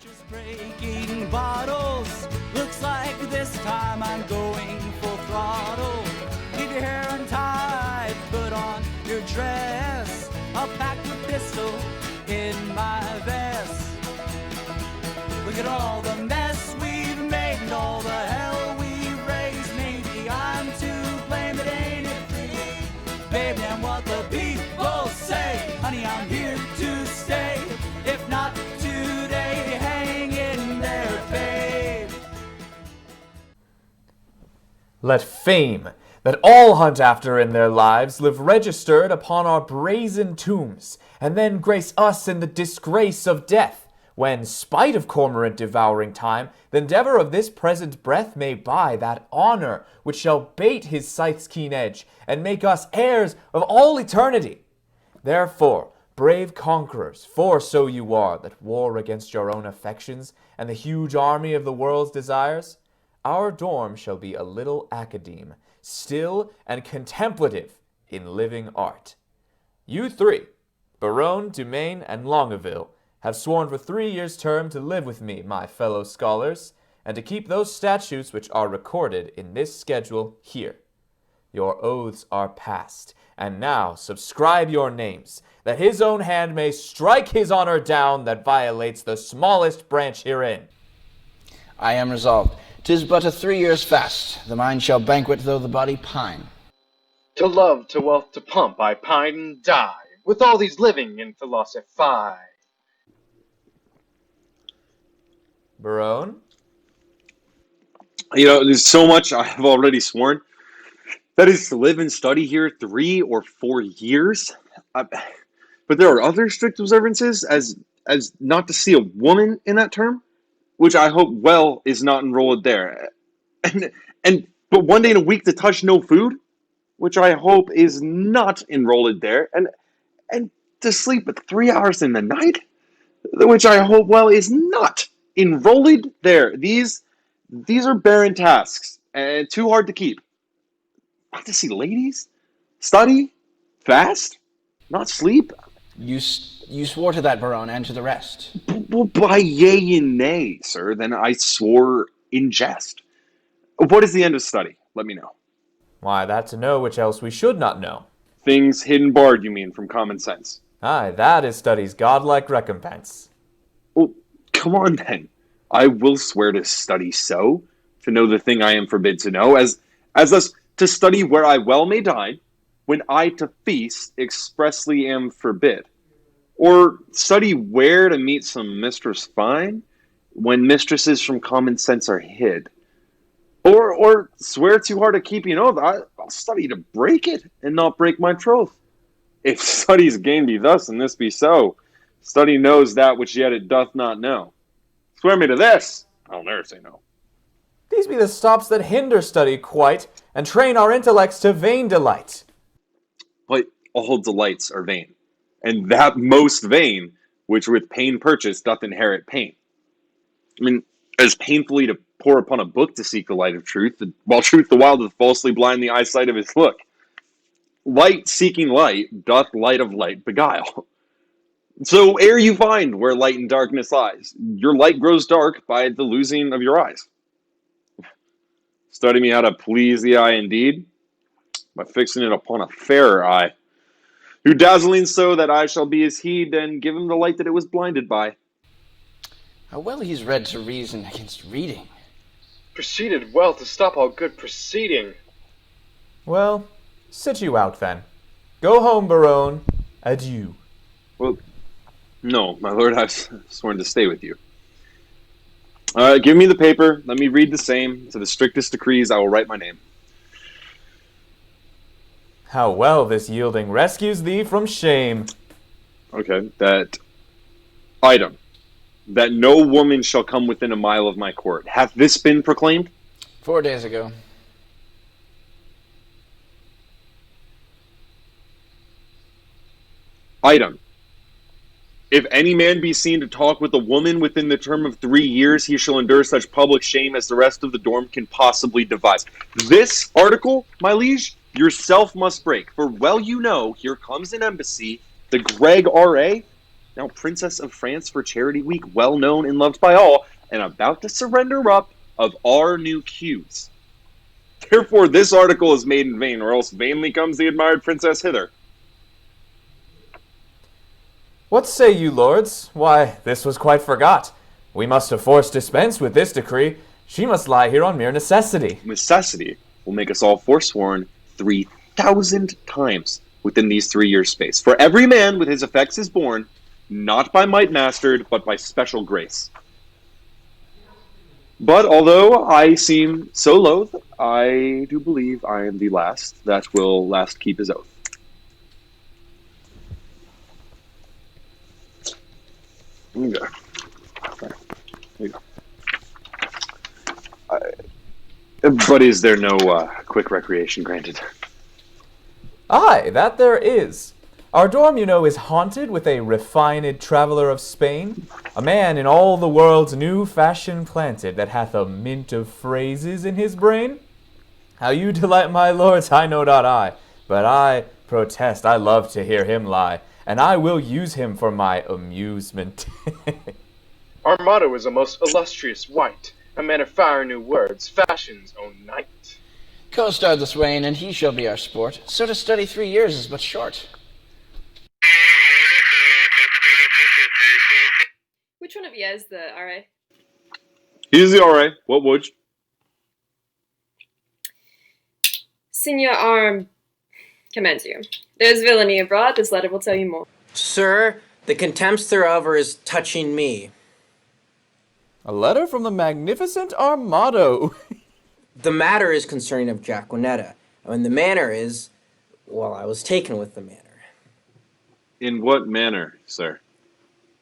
Just breaking bottles. Looks like this time I'm going full throttle. Leave your hair untied, put on your dress. I'll pack the pistol in my vest. Look at all the mess we've made and all the hell we've raised. Maybe I'm to blame, but ain't it free? Baby, I'm what the people say. Honey, I'm here to stay. If not today, hang in there, babe. Let fame, that all hunt after in their lives, live registered upon our brazen tombs, and then grace us in the disgrace of death, when, spite of cormorant devouring time, the endeavor of this present breath may buy that honor which shall bait his scythe's keen edge, and make us heirs of all eternity. Therefore, brave conquerors, for so you are, that war against your own affections, and the huge army of the world's desires, our dorm shall be a little academe, still and contemplative in living art. You three, Barone, Dumaine, and Longaville, have sworn for 3 years' term to live with me, my fellow scholars, and to keep those statutes which are recorded in this schedule here. Your oaths are passed, and now subscribe your names, that his own hand may strike his honor down that violates the smallest branch herein. I am resolved. 'Tis but a 3 years' fast. The mind shall banquet, though the body pine. To love, to wealth, to pump, I pine and die, with all these living in philosophy. Barone? There's so much I have already sworn. That is to live and study here 3 or 4 years. But there are other strict observances, as not to see a woman in that term, which I hope well is not enrolled there. But 1 day in a week to touch no food, which I hope is not enrolled there. And to sleep at 3 hours in the night, which I hope well is not enrolled there. These are barren tasks and too hard to keep. Not to see ladies, study, fast, not sleep. You swore to that, Barone, and to the rest. Well, by yea and nay, sir, then I swore in jest. What is the end of study? Let me know. Why, that to know which else we should not know. Things hidden barred, you mean, from common sense. Aye, that is study's godlike recompense. Well, come on then. I will swear to study so, to know the thing I am forbid to know, as thus to study where I well may dine, when I to feast expressly am forbid. Or study where to meet some mistress fine, when mistresses from common sense are hid. Or swear too hard to keep, I'll study to break it, and not break my troth. If study's gain be thus, and this be so, study knows that which yet it doth not know. Swear me to this, I'll ne'er say no. These be the stops that hinder study quite, and train our intellects to vain delight. But all delights are vain, and that most vain, which with pain purchased doth inherit pain. I mean, as painfully to pore upon a book to seek the light of truth, while truth the while doth falsely blind the eyesight of his look. Light seeking light, doth light of light beguile. So ere you find where light and darkness lies, your light grows dark by the losing of your eyes. Study me how to please the eye indeed, by fixing it upon a fairer eye, who dazzling so that I shall be as he, then give him the light that it was blinded by. How well he's read to reason against reading. Proceeded well to stop all good proceeding. Well, sit you out then. Go home, Barone. Adieu. Well, no, my lord, I've sworn to stay with you. Give me the paper. Let me read the same. To the strictest decrees, I will write my name. How well this yielding rescues thee from shame. Okay, that item. That no woman shall come within a mile of my court. Hath this been proclaimed? 4 days ago. Item. If any man be seen to talk with a woman within the term of 3 years, he shall endure such public shame as the rest of the dorm can possibly devise. This article, my liege, yourself must break. For well you know, here comes an embassy, the Greg R.A., now Princess of France for Charity Week, well known and loved by all, and about to surrender up of our new cues. Therefore, this article is made in vain, or else vainly comes the admired princess hither. What say you, lords? Why, this was quite forgot. We must of force dispense with this decree. She must lie here on mere necessity. Necessity will make us all forsworn 3,000 times within these 3 years' space. For every man with his effects is born, not by might mastered, but by special grace. But although I seem so loath, I do believe I am the last that will last keep his oath. Okay. There you go. But is there no quick recreation granted? Aye, that there is. Our dorm, you know, is haunted with a refined traveller of Spain, a man in all the world's new fashion planted that hath a mint of phrases in his brain. How you delight, my lords, I know not I, but I protest I love to hear him lie, and I will use him for my amusement. Our motto is a most illustrious wight, a man of fire new words, fashion's own knight. Co-star the swain, and he shall be our sport. So to study 3 years is but short. Which one of you is the RA? He's the RA. What would you? Senior Arm commends you. There's villainy abroad. This letter will tell you more. Sir, the contempts thereof is touching me. A letter from the magnificent Armado. The matter is concerning of Jacquinetta, and the manner is, well, I was taken with the manner. In what manner, sir?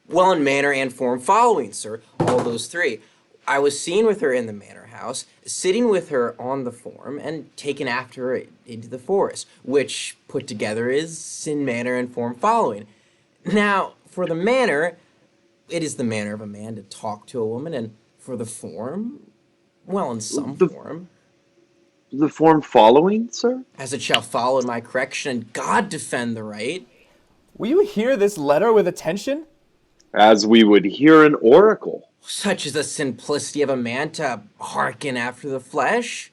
Well, in manner and form following, sir, all those three. I was seen with her in the manor house, sitting with her on the form, and taken after her into the forest, which, put together, is in manner and form following. Now, for the manner, it is the manner of a man to talk to a woman, and for the form, well, in some form. The form following, sir? As it shall follow in my correction, and God defend the right. Will you hear this letter with attention? As we would hear an oracle. Such is the simplicity of a man to hearken after the flesh.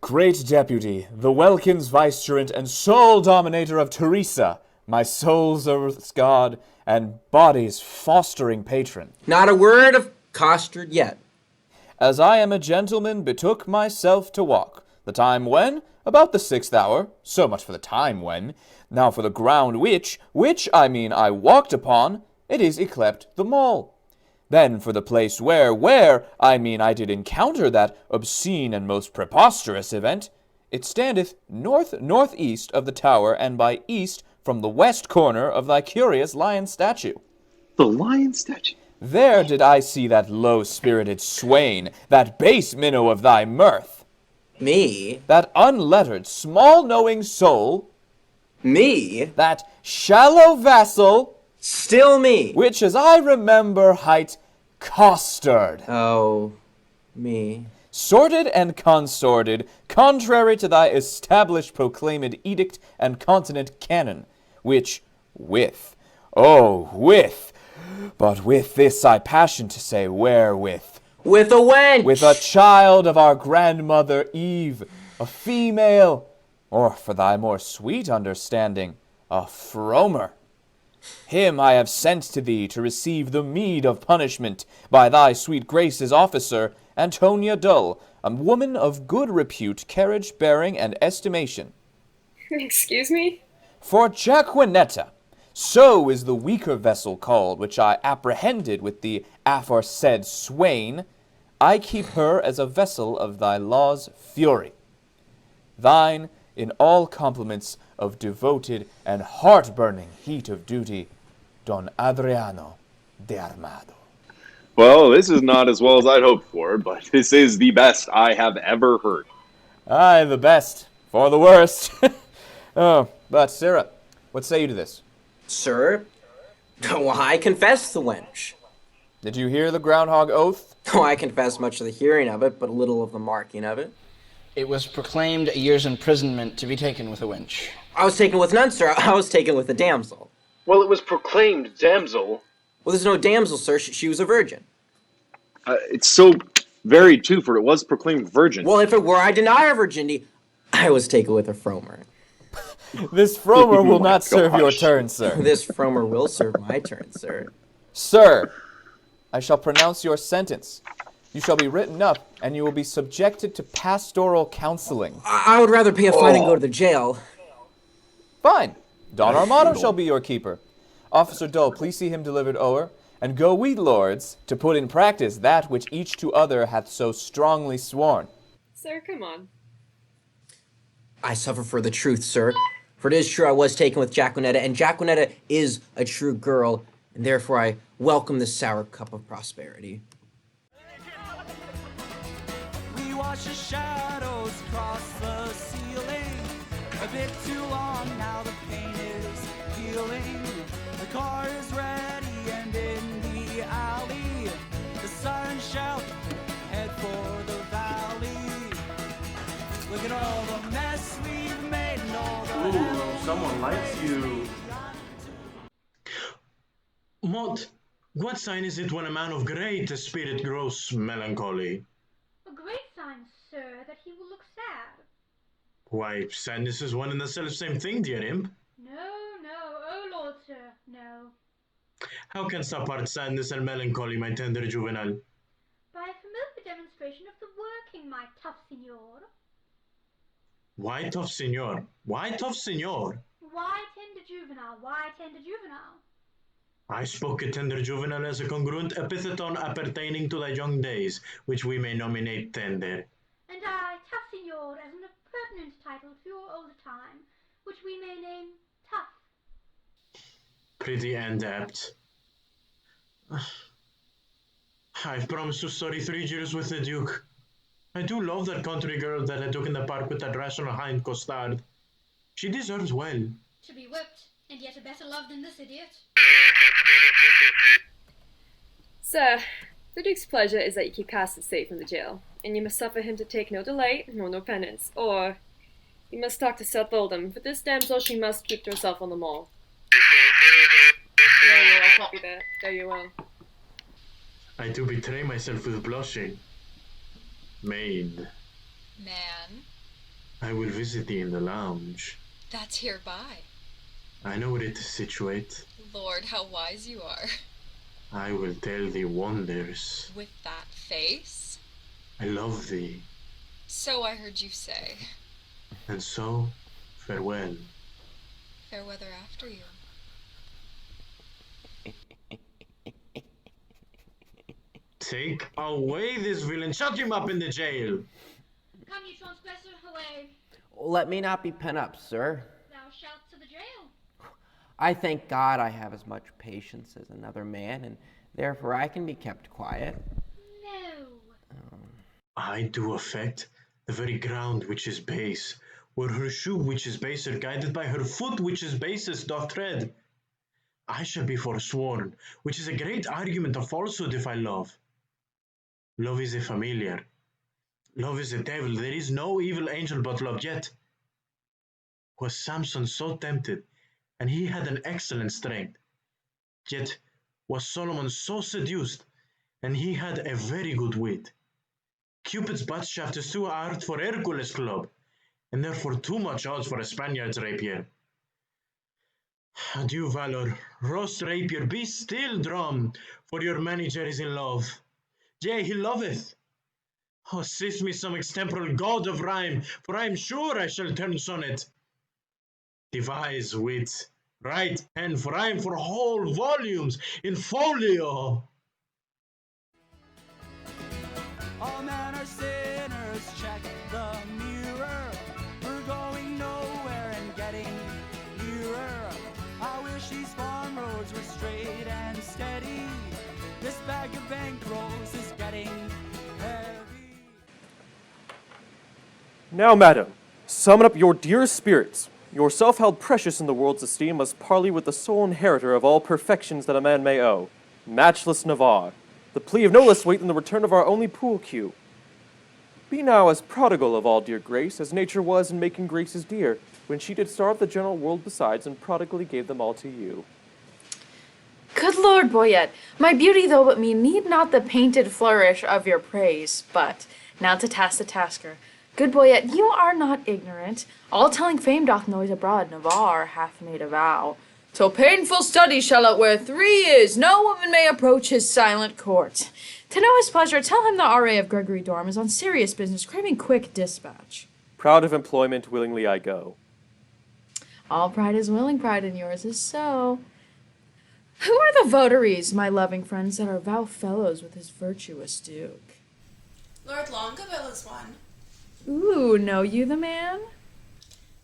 Great deputy, the Welkin's vicegerent and sole dominator of Teresa, my soul's earth's god and body's fostering patron. Not a word of costard yet. As I am a gentleman, betook myself to walk, the time when, about the 6th hour, so much for the time when, now for the ground which I mean I walked upon, it is yclept the Mall. Then for the place where, I mean I did encounter that obscene and most preposterous event, it standeth northeast of the tower, and by east from the west corner of thy curious lion statue. The lion statue? There did I see that low-spirited swain, that base minnow of thy mirth. Me? That unlettered, small-knowing soul. Me? That shallow vassal. Still me. Which, as I remember, hight Costard. Oh, me. Sorted and consorted, contrary to thy established proclaimed edict and continent canon, which with, but with this I passion to say wherewith. With a wench! With a child of our grandmother Eve, a female, or for thy more sweet understanding, a Fromer. Him I have sent to thee to receive the meed of punishment by thy sweet grace's officer, Antonia Dull, a woman of good repute, carriage, bearing, and estimation. Excuse me? For Jacquinetta, so is the weaker vessel called, which I apprehended with the aforesaid swain, I keep her as a vessel of thy law's fury. Thine, in all compliments of devoted and heart-burning heat of duty, Don Adriano de Armado. Well, this is not as well as I'd hoped for, but this is the best I have ever heard. Aye, the best, for the worst. Oh, but Sarah, what say you to this? Sir, oh, I confess the wench. Did you hear the groundhog oath? Oh, I confess much of the hearing of it, but little of the marking of it. It was proclaimed a year's imprisonment to be taken with a wench. I was taken with none, sir. I was taken with a damsel. Well, it was proclaimed damsel. Well, there's no damsel, sir. She was a virgin. It's so varied too, for it was proclaimed virgin. Well, if it were, I deny her virginity. I was taken with a Fromer. This Fromer will Oh my not serve your gosh. turn, sir. This Fromer will serve my turn, sir. Sir, I shall pronounce your sentence. You shall be written up, and you will be subjected to pastoral counseling. I would rather pay a fine and go to the jail. Fine. Don Armado shall be your keeper. Officer Dole, please see him delivered o'er, and go we, lords, to put in practice that which each to other hath so strongly sworn. Sir, come on. I suffer for the truth, sir. For it is true I was taken with Jacquinetta, and Jacquinetta is a true girl, and therefore I welcome this sour cup of prosperity. We watch the shadows cross the ceiling. A bit too long now, the pain is healing. The car is ready and in the alley. The sirens shout, head for the valley. Look at all the mess we've made and all the Ooh, someone likes you. Mott, what sign is it when a man of great spirit grows melancholy? A great sign, sir, that he will look sad. Why, sadness is one and the self-same thing, dear imp. No, oh lord, sir, no. How canst thou part sadness and melancholy, my tender juvenile? By a familiar demonstration of the working, my tough signor. Why tough signor? Why tough signor? Why tender juvenile? Why tender juvenile? I spoke a tender juvenile as a congruent epitheton appertaining to thy young days, which we may nominate tender. And I, tough signor, as an appurtenant title to your older time, which we may name tough. Pretty and apt. I've promised to study 3 years with the Duke. I do love that country girl that I took in the park with that rational hind costard. She deserves well. To be whipped, and yet a better love than this idiot. Sir, the Duke's pleasure is that you keep Castor safe from the jail, and you must suffer him to take no delight nor no penance, or you must talk to Seth Oldham. For this damsel she must keep to herself on the mall. There you will, I'll copy that. There you will. I do betray myself with blushing. Maid, Man, I will visit thee in the lounge. that's hereby. I know where it is situate. Lord, how wise you are. I will tell thee wonders. With that face? I love thee, So I heard you say. and so farewell. Fair weather after you. Take away this villain, shut him up in the jail. Come, you transgressor, away. Let me not be pent up, sir. Thou shalt to the jail. I thank God I have as much patience as another man, and therefore I can be kept quiet. No. I do affect the very ground which is base, where her shoe which is baser, guided by her foot which is basest, doth tread. I shall be forsworn, which is a great argument of falsehood if I love. Love is a familiar. Love is a devil. There is no evil angel but love. Yet was Samson so tempted, and he had an excellent strength. Yet was Solomon so seduced, and he had a very good wit. Cupid's butt shaft is too hard for Hercules' club, and therefore too much odds for a Spaniard's rapier. Adieu, valor, roast rapier, be still, drum, for your manager is in love. Yea, he loveth. Oh, assist me some extemporal god of rhyme, for I am sure I shall turn sonnet. Devise wit, write pen, for I am for whole volumes in folio. All men are sinners, check the mirror. We're going nowhere and getting nearer. I wish these farm roads were straight and steady. This bag of bankrolls is getting heavy. Now, madam, summon up your dearest spirits. Yourself held precious in the world's esteem must parley with the sole inheritor of all perfections that a man may owe, matchless Navarre. The plea of no less weight than the return of our only pool cue. Be now as prodigal of all dear grace as nature was in making graces dear, when she did starve the general world besides and prodigally gave them all to you. Good Lord, Boyette, my beauty though but me need not the painted flourish of your praise, but now to task the tasker. Good Boyette, you are not ignorant. All telling fame doth noise abroad, Navarre hath made a vow. Till painful study shall it wear 3 years, no woman may approach his silent court. To know his pleasure, tell him the R.A. of Gregory Dorm is on serious business, craving quick dispatch. Proud of employment, willingly I go. All pride is willing, pride in yours is so. Who are the votaries, my loving friends, that are vow fellows with his virtuous duke? Lord Longueville is one. Ooh, know you the man?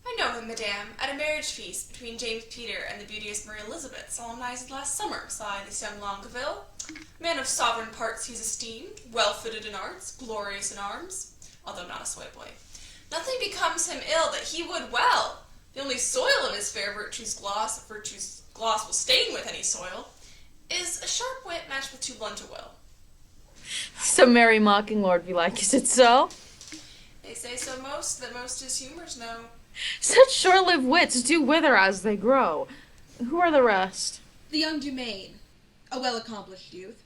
I know him, madame. At a marriage feast between James Peter and the beauteous Marie Elizabeth, solemnized last summer, saw I this young Longueville. Man of sovereign parts he's esteemed, well-fitted in arts, glorious in arms, although not a soy boy. Nothing becomes him ill that he would well. The only soil of his fair virtue's gloss will stain with any soil, is a sharp wit matched with too blunt a will. Some merry mocking lord belike, is it so? They say so most, that most his humours know. Such short-lived wits do wither as they grow. Who are the rest? The young Dumaine, a well-accomplished youth,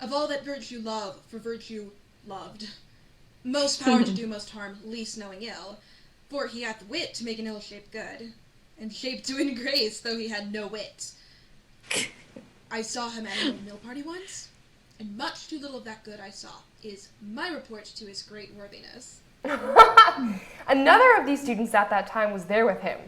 of all that virtue love, for virtue loved. Most power to do most harm, least knowing ill, for he hath wit to make an ill shape good, and shape to ingrace, though he had no wit. I saw him at a mill party once, and much too little of that good I saw, is my report to his great worthiness. Another of these students at that time was there with him.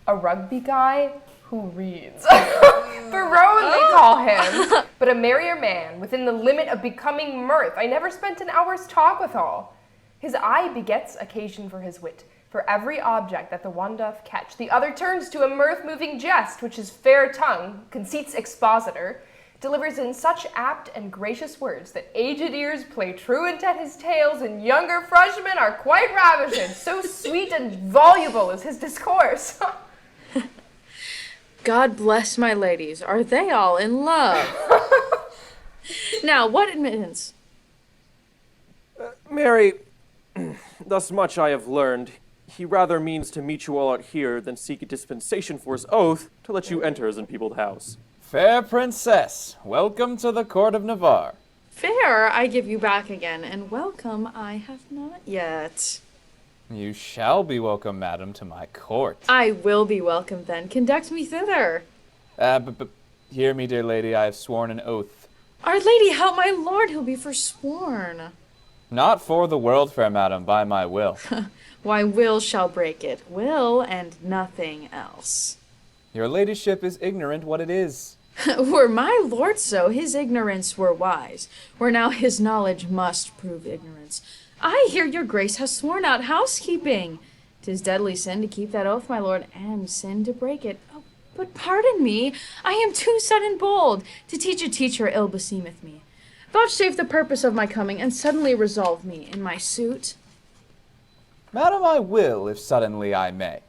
A rugby guy who reads. Barone they call him, but a merrier man, within the limit of becoming mirth. I never spent an hour's talk with all. His eye begets occasion for his wit. For every object that the one doth catch, the other turns to a mirth-moving jest, which his fair tongue, conceit's expositor, delivers in such apt and gracious words that aged ears play truant at his tales, and younger freshmen are quite ravished. So sweet and voluble is his discourse. God bless my ladies, are they all in love? Now, what admittance? Mary, thus much I have learned. He rather means to meet you all out here than seek a dispensation for his oath to let you enter his unpeopled house. Fair princess, welcome to the court of Navarre. Fair, I give you back again, and welcome I have not yet. You shall be welcome, madam, to my court. I will be welcome then. Conduct me thither. But hear me, dear lady, I have sworn an oath. Our lady, help my lord, he'll be forsworn. Not for the world, fair madam, by my will. Why, will shall break it. Will and nothing else. Your ladyship is ignorant what it is. Were my lord so, his ignorance were wise, where now his knowledge must prove ignorance. I hear your grace has sworn out housekeeping. 'Tis deadly sin to keep that oath, my lord, and sin to break it. Oh, but pardon me, I am too sudden bold. To teach a teacher ill beseemeth me. Vouchsafe the purpose of my coming, and suddenly resolve me in my suit. Madam, I will, if suddenly I may.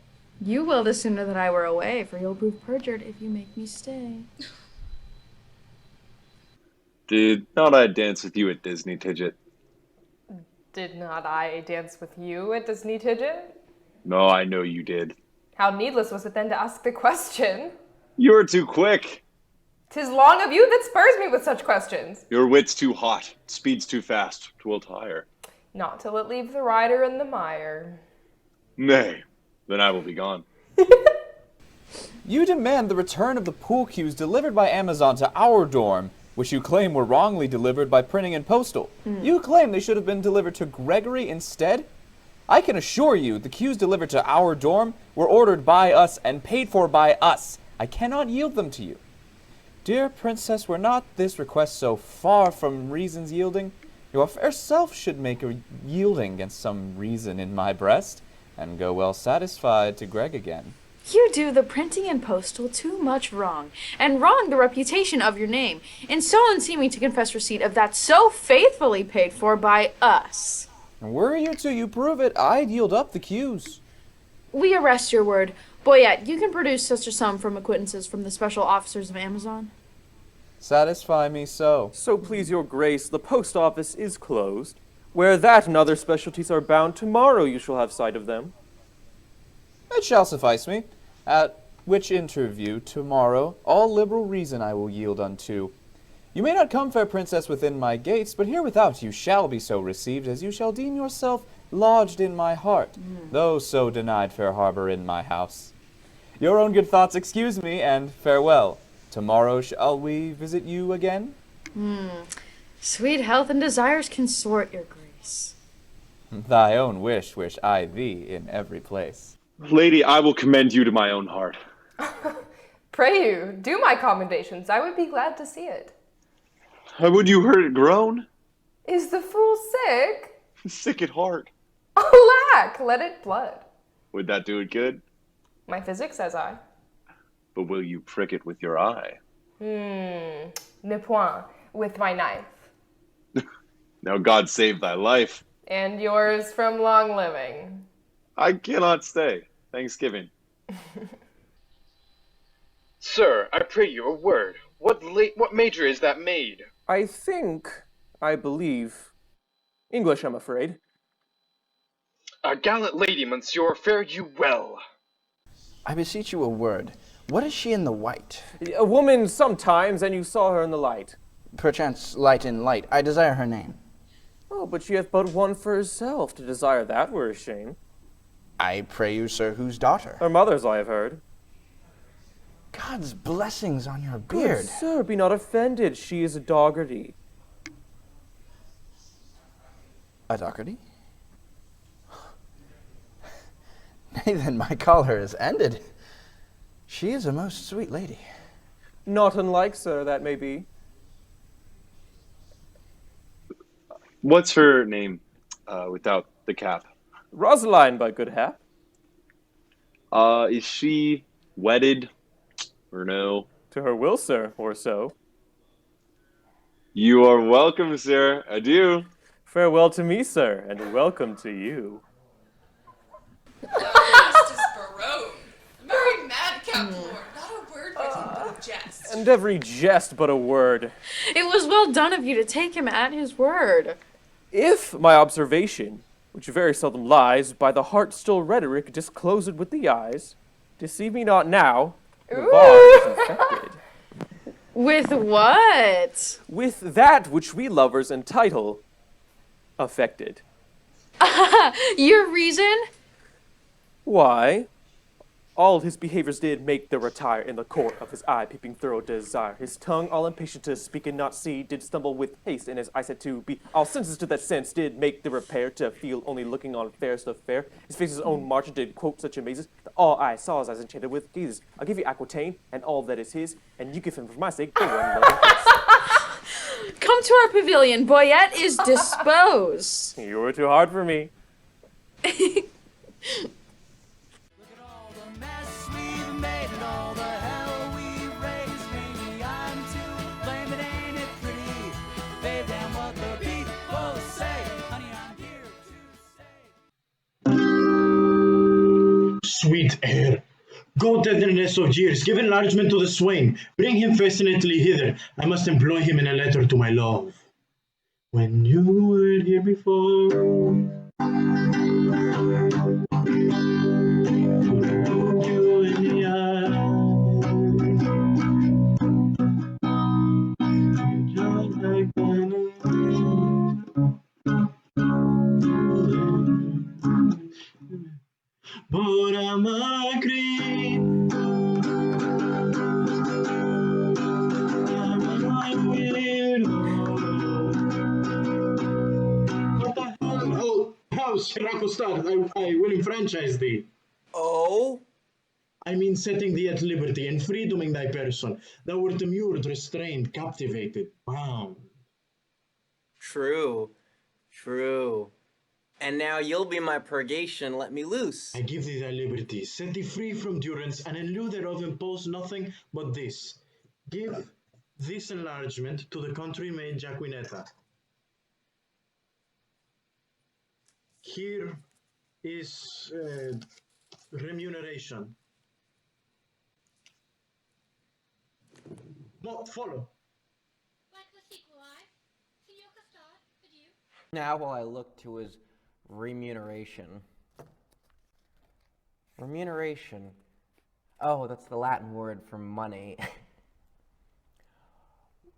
You will the sooner that I were away, for you'll prove perjured if you make me stay. Did not I dance with you at Disney, Tidget? Did not I dance with you at Disney, Tidget? No, I know you did. How needless was it then to ask the question? You were too quick. 'Tis long of you that spurs me with such questions. Your wit's too hot, speed's too fast, 'twill tire. Not till it leave the rider in the mire. Nay, then I will be gone. You demand the return of the pool cues delivered by Amazon to our dorm, which you claim were wrongly delivered by printing and postal. You claim they should have been delivered to Gregory instead? I can assure you the cues delivered to our dorm were ordered by us and paid for by us. I cannot yield them to you. Dear princess, were not this request so far from reason's yielding? Your fair self should make a yielding against some reason in my breast, and go well satisfied to Greg again. You do the printing and postal too much wrong, and wrong the reputation of your name, in so unseeming to confess receipt of that so faithfully paid for by us. Were you to you prove it, I'd yield up the cues. We arrest your word. Boyette, you can produce such a sum from acquittances from the special officers of Amazon. Satisfy me so. So please your grace, the post office is closed. Where that and other specialties are bound, tomorrow you shall have sight of them. It shall suffice me. At which interview tomorrow all liberal reason I will yield unto. You may not come, fair princess, within my gates, but here without you shall be so received as you shall deem yourself lodged in my heart, though so denied fair harbor in my house. Your own good thoughts excuse me, and farewell. Tomorrow shall we visit you again? Sweet health and desires consort, your grace. Thy own wish I thee in every place. Lady, I will commend you to my own heart. Pray you, do my commendations. I would be glad to see it. How would you heard it groan? Is the fool sick? Sick at heart. Alack, let it blood. Would that do it good? My physics says I. But will you prick it with your eye? Ne point, with my knife. Now God save thy life. And yours from long living. I cannot stay. Thanksgiving. Sir, I pray you a word. What major is that maid? I believe. English, I'm afraid. A gallant lady, monsieur, fare you well. I beseech you a word. What is she in the white? A woman sometimes, and you saw her in the light. Perchance light in light. I desire her name. Oh, but she hath but one for herself. To desire that were a shame. I pray you, sir, whose daughter? Her mother's, I have heard. God's blessings on your beard. Good sir, be not offended. She is a Doggerty. A Doggerty? Nay, then my collar is ended. She is a most sweet lady. Not unlike, sir, that may be. What's her name without the cap? Rosaline, by good hap. Is she wedded or no? To her will, sir, or so. You are welcome, sir. Adieu. Farewell to me, sir, and welcome to you. Justice Barone, a very madcap lord, not a word with him but a jest. And every jest but a word. It was well done of you to take him at his word. If my observation, which very seldom lies, by the heart still rhetoric disclosed with the eyes, deceive me not now, Navarre is infected. With what? With that which we lovers entitle affected. Your reason? Why? All his behaviors did make the retire in the court of his eye, peeping thorough desire. His tongue, all impatient to speak and not see, did stumble with haste, and his eye said to be all senses to that sense, did make the repair to feel only looking on fairest of fair. His face's own margin did quote such amazes, that all I saw as enchanted with gazes. I'll give you Aquitaine, and all that is his, and you give him for my sake the one loving kiss. Come to our pavilion, Boyette is disposed. You were too hard for me. Sweet air, go tenderness of years, give enlargement to the swain, bring him fascinately hither. I must employ him in a letter to my love. When you were here before, you in the eye, just like but I'm agree. What the hell? Oh, house, Rakostad, I will enfranchise thee. Oh? I mean setting thee at liberty and freedoming thy person. Thou wert immured, restrained, captivated, bound. True. True. And now you'll be my purgation, let me loose. I give thee thy liberty, set thee free from durance, and in lieu thereof impose nothing but this. Give this enlargement to the country maid Jaquinetta. Here is remuneration. Follow. Like the sequel, Senor Custard, adieu. Now will I look to his remuneration. Remuneration. Oh, that's the Latin word for money.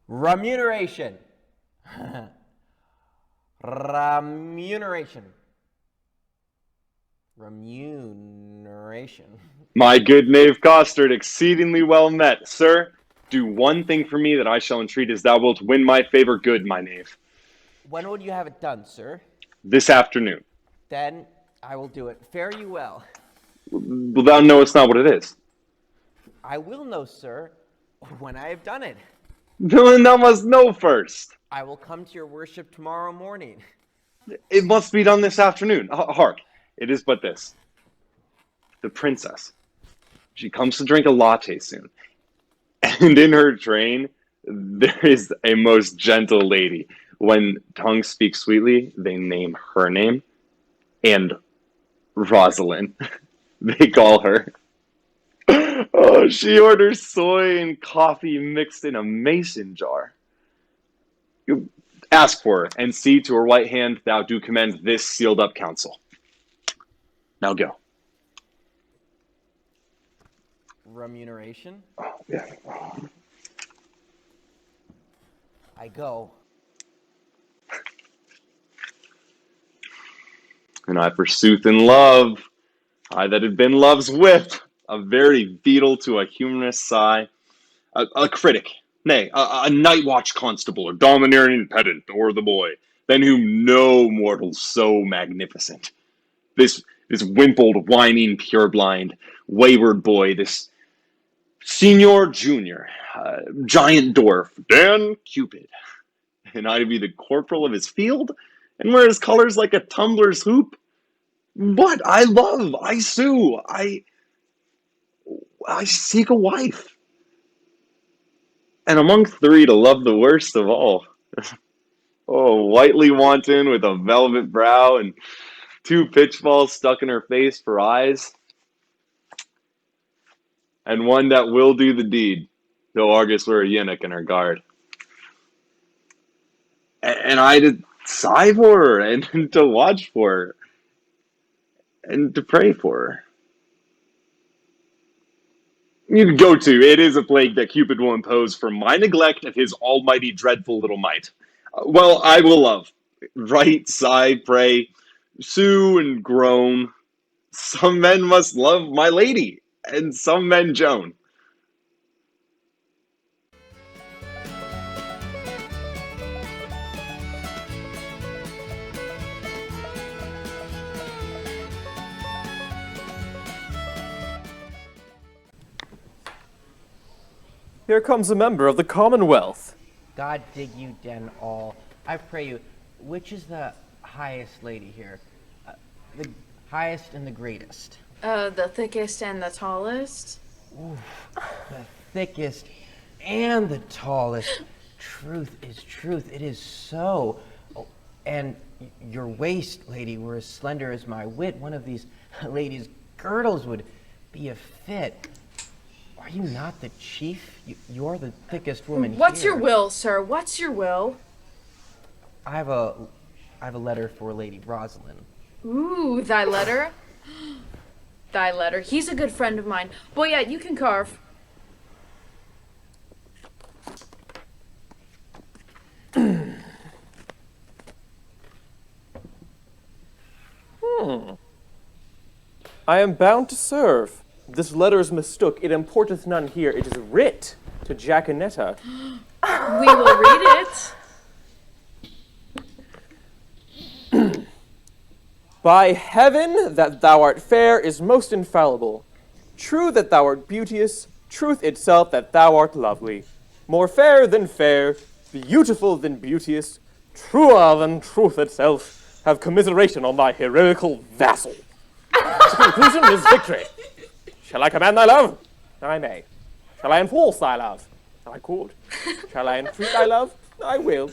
Remuneration. Remuneration. Remuneration. My good knave Costard, exceedingly well met. Sir, do one thing for me that I shall entreat as thou wilt win my favor good, my knave. When would you have it done, sir? This afternoon. Then I will do it. Fare you well. Well, thou knowest not what it is. I will know, sir, when I have done it. Then thou must know first. I will come to your worship tomorrow morning. It must be done this afternoon. Hark, it is but this. The princess. She comes to drink a latte soon. And in her train, there is a most gentle lady. When tongues speak sweetly, they name her name. And Rosalind. They call her. Oh, she orders soy and coffee mixed in a mason jar. You ask for her, and see to her right hand thou do commend this sealed up counsel. Now go. Remuneration? Oh, yeah. I go. And I forsooth in love, I that had been love's whip, a very beetle to a humorous sigh, a critic, nay, a night watch constable, or domineering pedant, or the boy, than whom no mortal so magnificent. This wimpled, whining, purblind, wayward boy, this Senior Junior, giant dwarf, Dan Cupid, and I to be the corporal of his field, and wear his colors like a tumbler's hoop. What? I love, I sue, I seek a wife. And among three to love the worst of all. Oh, whitely wanton with a velvet brow and 2 pitchballs stuck in her face for eyes. And one that will do the deed, though Argus were a eunuch in her guard. And I to sigh for her, and to watch for her, and to pray for her. You can go to, it is a plague that Cupid will impose for my neglect of his almighty dreadful little might. Well, I will love, write, sigh, pray, sue, and groan. Some men must love my lady, and some men Joan. Here comes a member of the Commonwealth. God dig you den all. I pray you, which is the highest lady here? The highest and the greatest. The thickest and the tallest. Oof, the thickest and the tallest. Truth is truth. It is so. Oh, and your waist, lady, were as slender as my wit. One of these ladies' girdles would be a fit. Are you not the chief? You're the thickest woman What's here. your will, sir? What's your will? I have a letter for Lady Rosalind. Ooh, thy letter? Thy letter. He's a good friend of mine. Boy, yeah, you can carve. I am bound to serve. This letter is mistook. It importeth none here. It is writ to Jaconetta. We will read it. By heaven, that thou art fair is most infallible. True that thou art beauteous, truth itself that thou art lovely. More fair than fair, beautiful than beauteous, truer than truth itself. Have commiseration on thy heroical vassal. The conclusion is victory. Shall I command thy love? I may. Shall I enforce thy love? I could. Shall I entreat thy love? I will.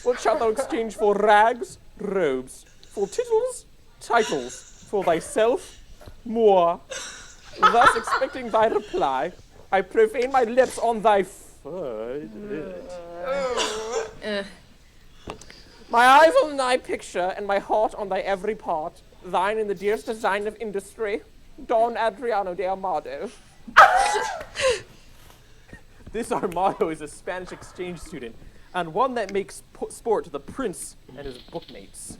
What shalt thou exchange for rags, robes, for titles, titles, for thyself, more? Thus expecting thy reply, I profane my lips on thy foot. My eyes on thy picture, and my heart on thy every part. Thine in the dearest design of industry, Don Adriano de Amado. This Armado is a Spanish exchange student, and one that makes sport to the prince and his bookmates.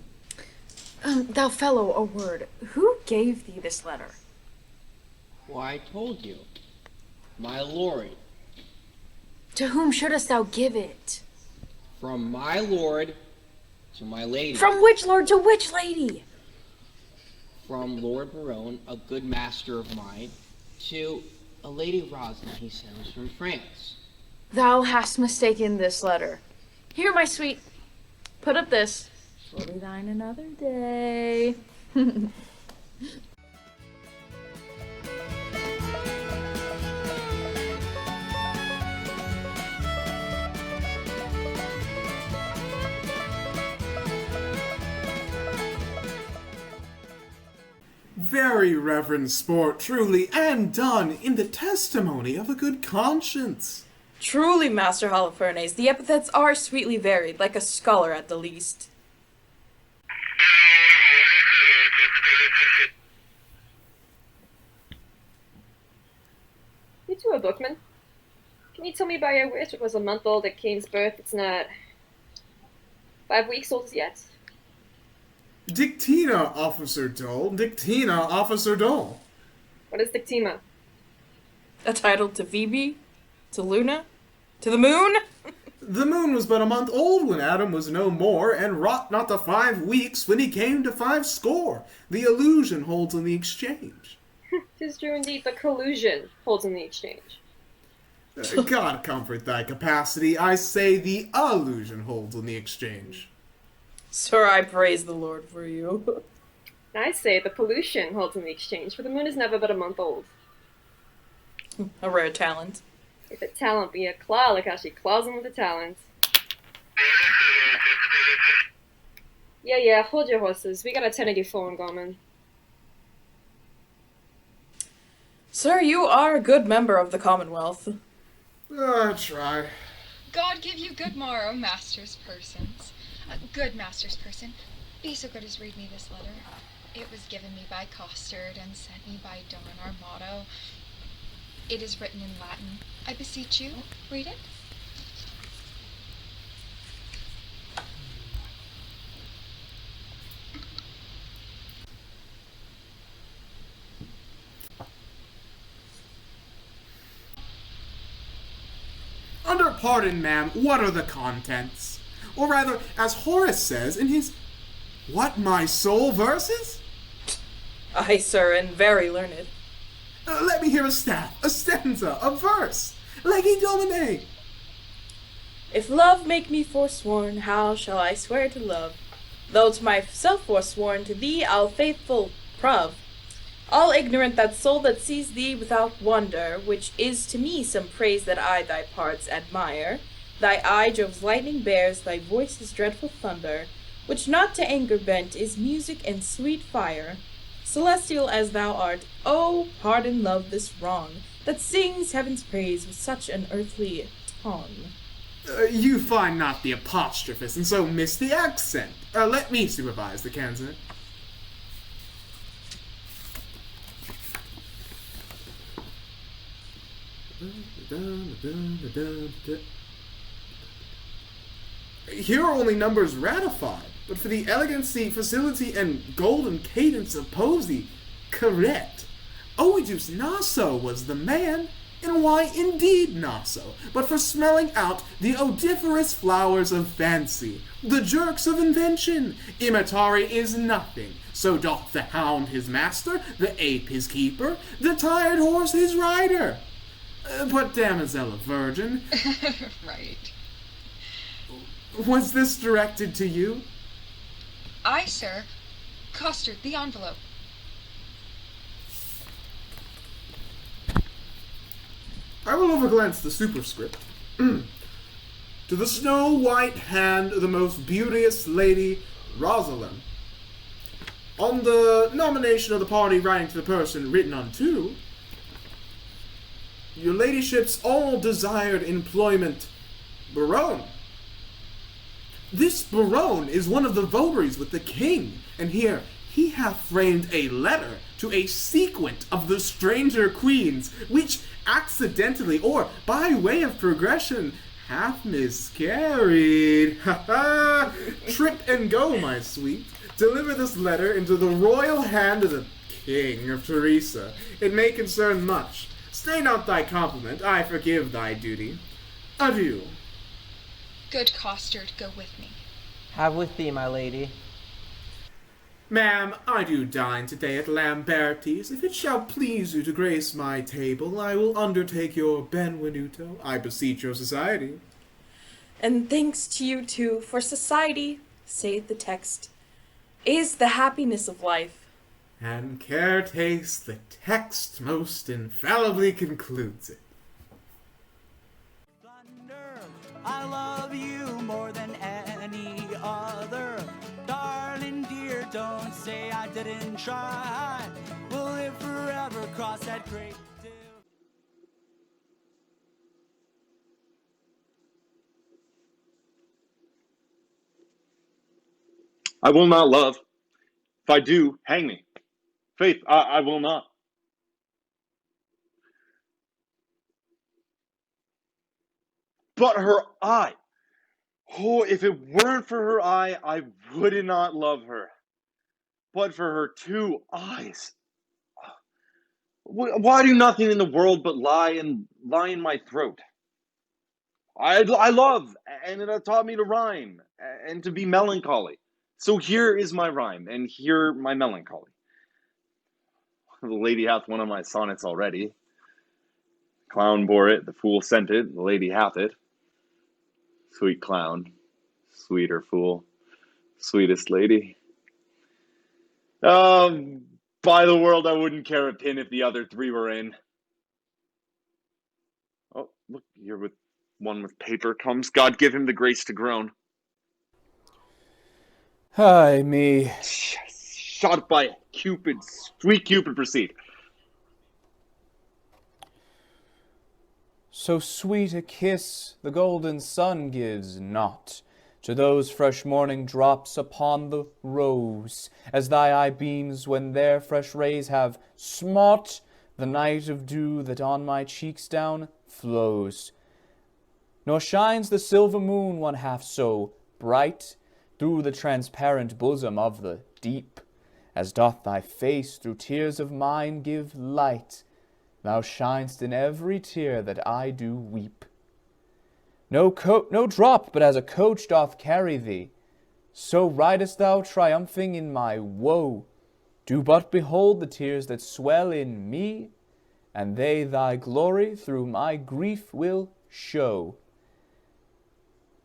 Thou fellow, a word. Who gave thee this letter? Why, I told you. My lord. To whom shouldst thou give it? From my lord to my lady. From which lord to which lady? From Lord Barone, a good master of mine, to a Lady Rosalind he sends from France. Thou hast mistaken this letter. Here, my sweet, put up this. Will be thine another day. Very reverend sport, truly, and done in the testimony of a good conscience. Truly, Master Holofernes, the epithets are sweetly varied, like a scholar at the least. You too, a bookman. Can you tell me by your wish it was a month old at Cain's birth? It's not 5 weeks old as yet. Dictina, Officer Dole. Dictina, Officer Dole. What is Dictima? A title to Phoebe? To Luna? To the moon? The moon was but a month old when Adam was no more, and wrought not the 5 weeks when he came to 50. The illusion holds in the exchange. 'Tis true indeed, the collusion holds in the exchange. God comfort thy capacity, I say the illusion holds in the exchange. Sir, I praise the Lord for you. I say the pollution holds in the exchange, for the moon is never but a month old. A rare talent. If a talent be a claw, look how she claws him with a talent. Yeah, hold your horses. We got a 1084 in Gorman. Sir, you are a good member of the Commonwealth. I try. God give you good morrow, master's persons. Good master's person, be so good as read me this letter. It was given me by Costard and sent me by Don Armado. It is written in Latin. I beseech you, read it. Under pardon, ma'am, what are the contents? Or rather, as Horace says in his What My Soul verses? Aye, sir, and very learned. Let me hear a staff, a stanza, a verse. Leggy Domine. If love make me forsworn, how shall I swear to love? Though to myself forsworn, to thee I'll faithful prove. All ignorant that soul that sees thee without wonder, which is to me some praise that I thy parts admire. Thy eye Jove's lightning bears, thy voice is dreadful thunder, which not to anger bent is music and sweet fire. Celestial as thou art, oh, pardon love this wrong, that sings heaven's praise with such an earthly tongue. You find not the apostrophis, and so miss the accent. Let me supervise the cancer. Here are only numbers ratified, but for the elegancy, facility, and golden cadence of poesy, correct. Oidus Naso was the man, and why indeed Naso, but for smelling out the odoriferous flowers of fancy, the jerks of invention. Imitari is nothing, so doth the hound his master, the ape his keeper, the tired horse his rider. But damosel, a virgin. Right. Was this directed to you? Aye, sir. Costard, the envelope. I will overglance the superscript. To the snow-white hand of the most beauteous lady, Rosalind. On the nomination of the party writing to the person written unto, your ladyship's all desired employment, Barone. This Barone is one of the votaries with the king, and here he hath framed a letter to a sequent of the stranger queens, which accidentally, or by way of progression, hath miscarried. Ha ha! Trip and go, my sweet. Deliver this letter into the royal hand of the King of Teresa. It may concern much. Stay not thy compliment, I forgive thy duty. Adieu. Good Costard, go with me. Have with thee, my lady. Ma'am, I do dine today at Lamberti's. If it shall please you to grace my table, I will undertake your benvenuto. I beseech your society. And thanks to you too, for society, saith the text, is the happiness of life. And Certes, the text most infallibly concludes it. I love you more than any other. Darling dear, don't say I didn't try. We'll live forever across that great divide. I will not love. If I do, hang me. Faith, I will not. But her eye. Oh, if it weren't for her eye, I would not love her. But for her 2 eyes. Why do nothing in the world but lie in my throat? I love, and it has taught me to rhyme, and to be melancholy. So here is my rhyme, and here my melancholy. The lady hath one of my sonnets already. Clown bore it, the fool sent it, the lady hath it. Sweet clown, sweeter fool, sweetest lady. By the world, I wouldn't care a pin if the other 3 were in. Oh, look, you're with one with paper comes. God give him the grace to groan. Ay me. Shot by Cupid, sweet Cupid, proceed. So sweet a kiss the golden sun gives not to those fresh morning drops upon the rose, as thy eye beams when their fresh rays have smote the night of dew that on my cheeks down flows. Nor shines the silver moon one half so bright through the transparent bosom of the deep, as doth thy face through tears of mine give light. Thou shinest in every tear that I do weep. No drop but as a coach doth carry thee, so ridest thou triumphing in my woe. Do but behold the tears that swell in me, and they thy glory through my grief will show.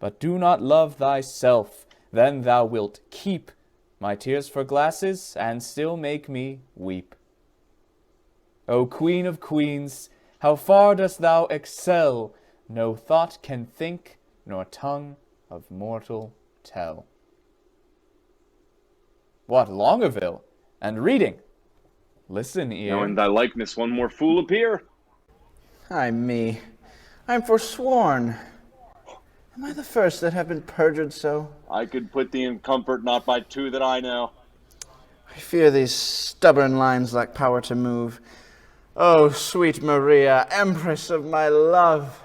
But do not love thyself, then thou wilt keep my tears for glasses, and still make me weep. O Queen of Queens, how far dost thou excel? No thought can think, nor tongue of mortal tell. What, Longaville? And reading? Listen, ear. Now in thy likeness one more fool appear. Ay me, I'm forsworn. Am I the first that have been perjured so? I could put thee in comfort not by 2 that I know. I fear these stubborn lines lack power to move. Oh, sweet Maria, empress of my love.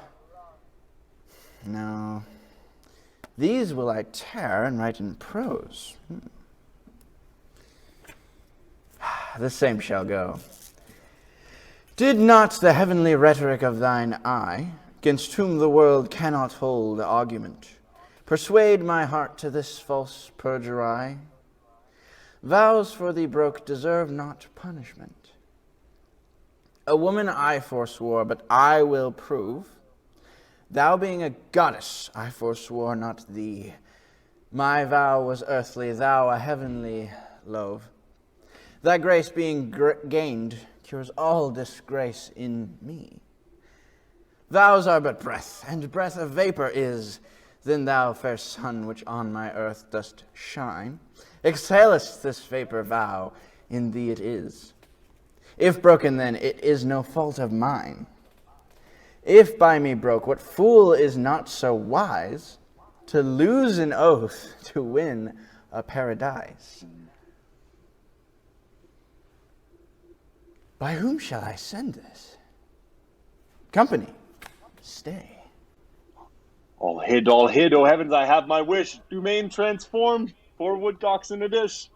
No, these will I tear and write in prose. The same shall go. Did not the heavenly rhetoric of thine eye, against whom the world cannot hold argument, persuade my heart to this false perjury? Vows for thee broke deserve not punishment. A woman I forswore, but I will prove. Thou being a goddess, I forswore not thee. My vow was earthly, thou a heavenly love. Thy grace being gained cures all disgrace in me. Vows are but breath, and breath a vapor is. Then thou, fair sun, which on my earth dost shine, exhalest this vapor vow, in thee it is. If broken, then it is no fault of mine. If by me broke, what fool is not so wise to lose an oath to win a paradise? By whom shall I send this? Company, stay. All hid, O heavens, I have my wish. Domain transformed, 4 woodcocks in a dish.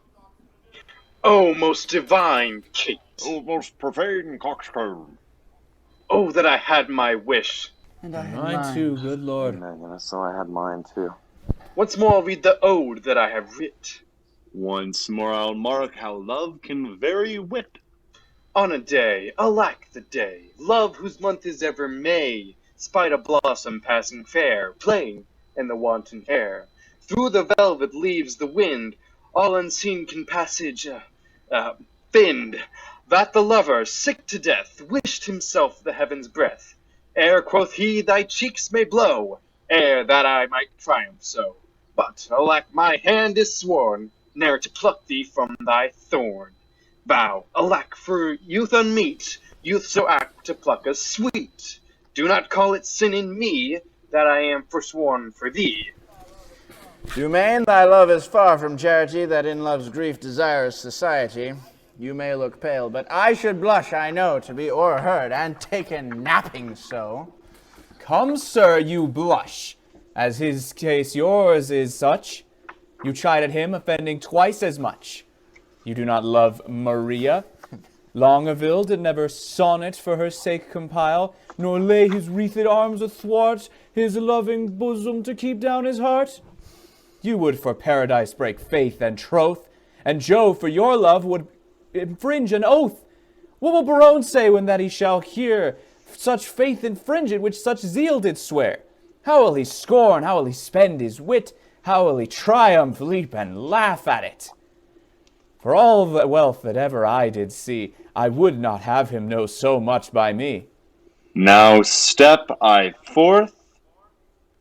Oh, most divine Kate. Oh, most profane coxcomb. Oh, that I had my wish. And I had Mine too, good lord. So I had mine too. Once more read the ode that I have writ. Once more I'll mark how love can vary wit. On a day, alack the day, love whose month is ever May, spied a blossom passing fair, playing in the wanton air. Through the velvet leaves the wind, all unseen can passage bend, that the lover, sick to death, wished himself the heaven's breath. Ere, quoth he, thy cheeks may blow, ere that I might triumph so. But, alack, my hand is sworn, ne'er to pluck thee from thy thorn. Vow, alack, for youth unmeet, youth so apt to pluck us sweet. Do not call it sin in me, that I am forsworn for thee. Dumaine, thy love is far from charity, that in love's grief desires society. You may look pale, but I should blush, I know, to be o'erheard and taken napping so. Come, sir, you blush, as his case yours is such. You chided him, offending twice as much. You do not love Maria. Longaville did never sonnet for her sake compile, nor lay his wreathed arms athwart his loving bosom to keep down his heart. You would for paradise break faith and troth, and Jove for your love would infringe an oath. What will Barone say when that he shall hear such faith infringed which such zeal did swear? How will he scorn, how will he spend his wit, how will he triumph, leap, and laugh at it? For all the wealth that ever I did see, I would not have him know so much by me. Now step I forth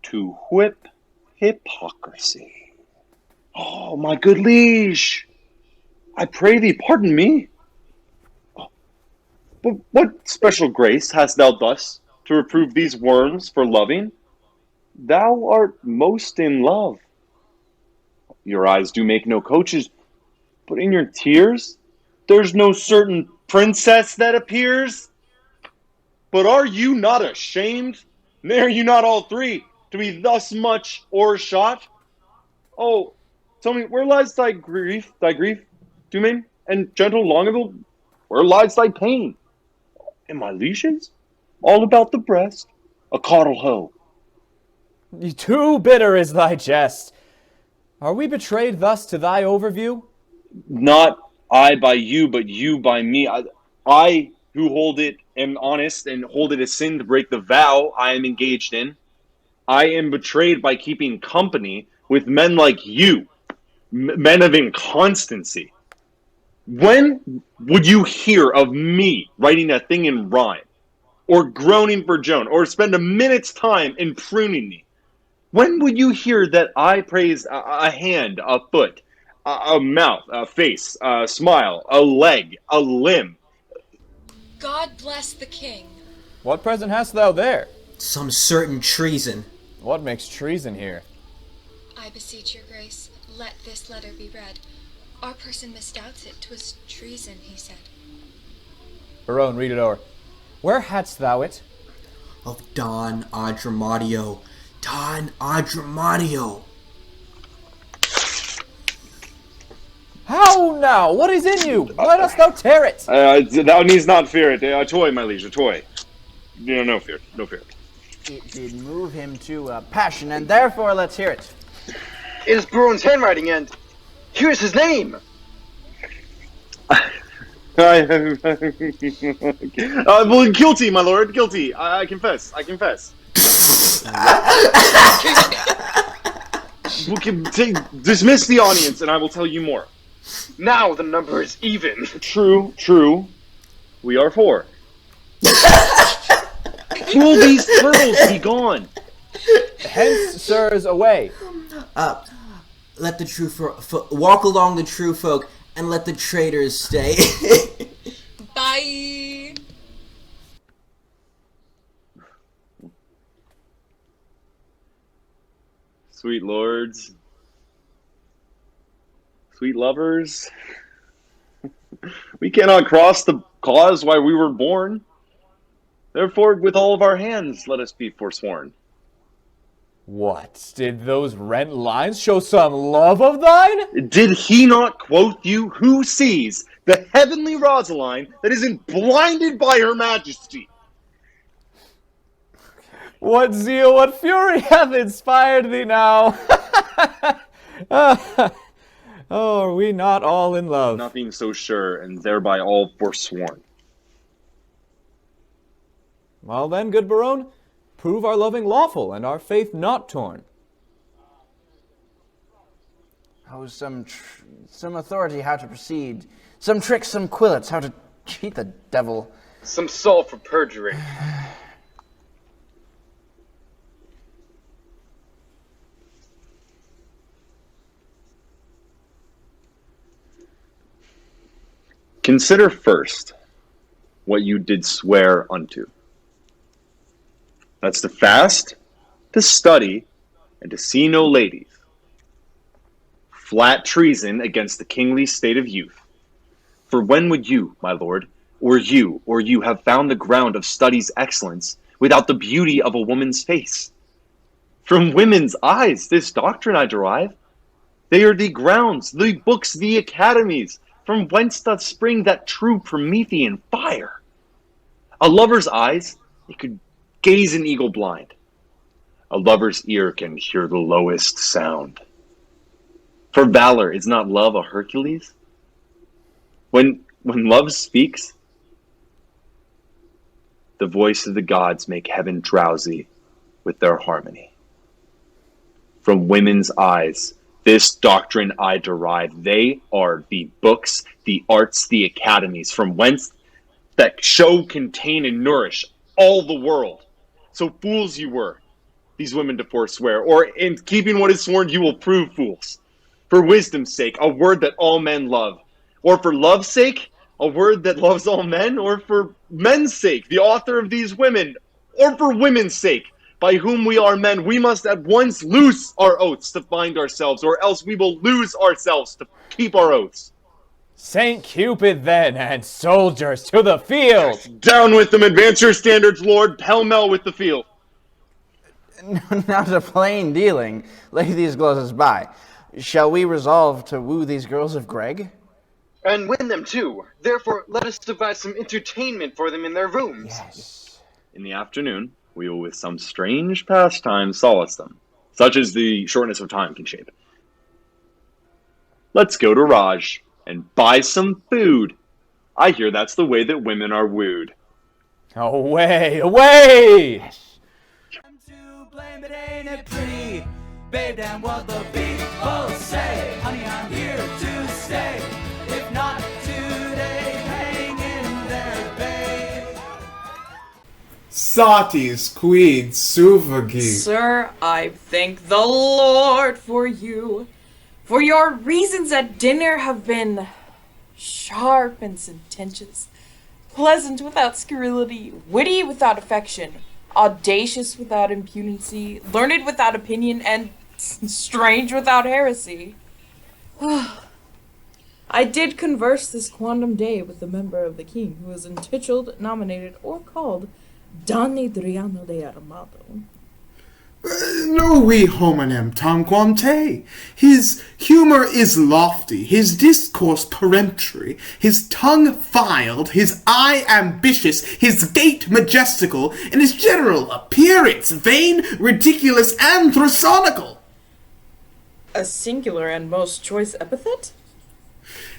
to whip hypocrisy. Oh, my good liege, I pray thee pardon me. But what special grace hast thou thus to reprove these worms for loving? Thou art most in love. Your eyes do make no coaches, but in your tears there's no certain princess that appears. But are you not ashamed, nay, are you not all three, to be thus much o'ershot? Oh, tell me, where lies thy grief, Dumaine, and gentle Longaville, where lies thy pain? And my leashes, all about the breast, a caudal hoe. Too bitter is thy jest. Are we betrayed thus to thy overview? Not I by you, but you by me. I who hold it am honest and hold it a sin to break the vow I am engaged in. I am betrayed by keeping company with men like you, men of inconstancy. When would you hear of me writing a thing in rhyme, or groaning for Joan, or spend a minute's time in pruning me? When would you hear that I praise a hand, a foot, a mouth, a face, a smile, a leg, a limb? God bless the king. What present hast thou there? Some certain treason. What makes treason here? I beseech your grace, let this letter be read. Our person misdoubts it. 'Twas treason, he said. Barone, read it o'er. Where hadst thou it? Of Don Adramatio. Don Adramatio. How now? What is in you? Why dost thou tear it? Thou needst not fear it. A toy, my liege, a toy. No fear, no fear. It did move him to passion, and therefore let's hear it. It is Barone's handwriting, and here's his name. Well, guilty, my lord, guilty. I confess. Dismiss the audience, and I will tell you more. Now the number is even. True. We are 4. Will these turtles be gone? Hence, sirs, away. Let the true walk along the true folk, and let the traitors stay. Bye. Sweet lords, sweet lovers, we cannot cross the cause why we were born. Therefore, with all of our hands, let us be forsworn. What? Did those rent lines show some love of thine? Did he not quote you, who sees the heavenly Rosaline that isn't blinded by her majesty? What zeal, what fury hath inspired thee now? Oh, are we not all in love? Not being so sure, and thereby all forsworn. Well then, good Barone, prove our loving lawful, and our faith not torn. Oh, some authority how to proceed. Some tricks, some quillets, how to cheat the devil. Some solve for perjury. Consider first what you did swear unto. That's to fast, to study, and to see no ladies. Flat treason against the kingly state of youth. For when would you, my lord, or you have found the ground of study's excellence without the beauty of a woman's face? From women's eyes this doctrine I derive. They are the grounds, the books, the academies, from whence doth spring that true Promethean fire. A lover's eyes, they could gaze an eagle blind. A lover's ear can hear the lowest sound. For valor, is not love a Hercules? When love speaks, the voice of the gods make heaven drowsy with their harmony. From women's eyes, this doctrine I derive. They are the books, the arts, the academies, from whence that show, contain, and nourish all the world. So fools you were, these women to forswear, or in keeping what is sworn you will prove fools. For wisdom's sake, a word that all men love. Or for love's sake, a word that loves all men. Or for men's sake, the author of these women. Or for women's sake, by whom we are men, we must at once loose our oaths to bind ourselves, or else we will lose ourselves to keep our oaths. Saint Cupid, then, and soldiers to the field! Down with them, advance your standards, Lord, pell-mell with the field. Now to plain dealing, lay these glosses by. Shall we resolve to woo these girls of Greg? And win them too. Therefore, let us devise some entertainment for them in their rooms. Yes. In the afternoon, we will with some strange pastime solace them, such as the shortness of time can shape. Let's go to Raj and buy some food. I hear that's the way that women are wooed. Away, away! Yes. To blame it, ain't it pretty? Babe, damn what the people say. Honey, I'm here to stay. If not today, hang in there, babe. Satis quid suvagi. Sir, I thank the Lord for you. For your reasons at dinner have been sharp and sententious, pleasant without scurrility, witty without affection, audacious without impunity, learned without opinion, and strange without heresy. I did converse this quondam day with a member of the king who is intituled, nominated, or called Don Adriano de Armado. Novi hominem tamquam te. His humor is lofty, his discourse peremptory, his tongue filed, his eye ambitious, his gait majestical, and his general appearance vain, ridiculous, and thrasonical. A singular and most choice epithet?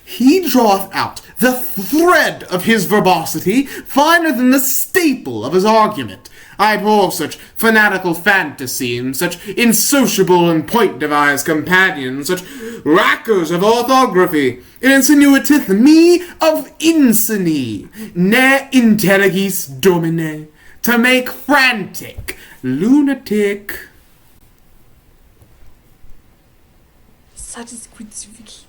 He draweth out the thread of his verbosity finer than the staple of his argument. I abhor such fanatical fantasy, and such insociable and point-devised companions, such rackers of orthography. It insinuateth me of insini, ne intelligis domine, to make frantic, lunatic. Satis quid sufficit.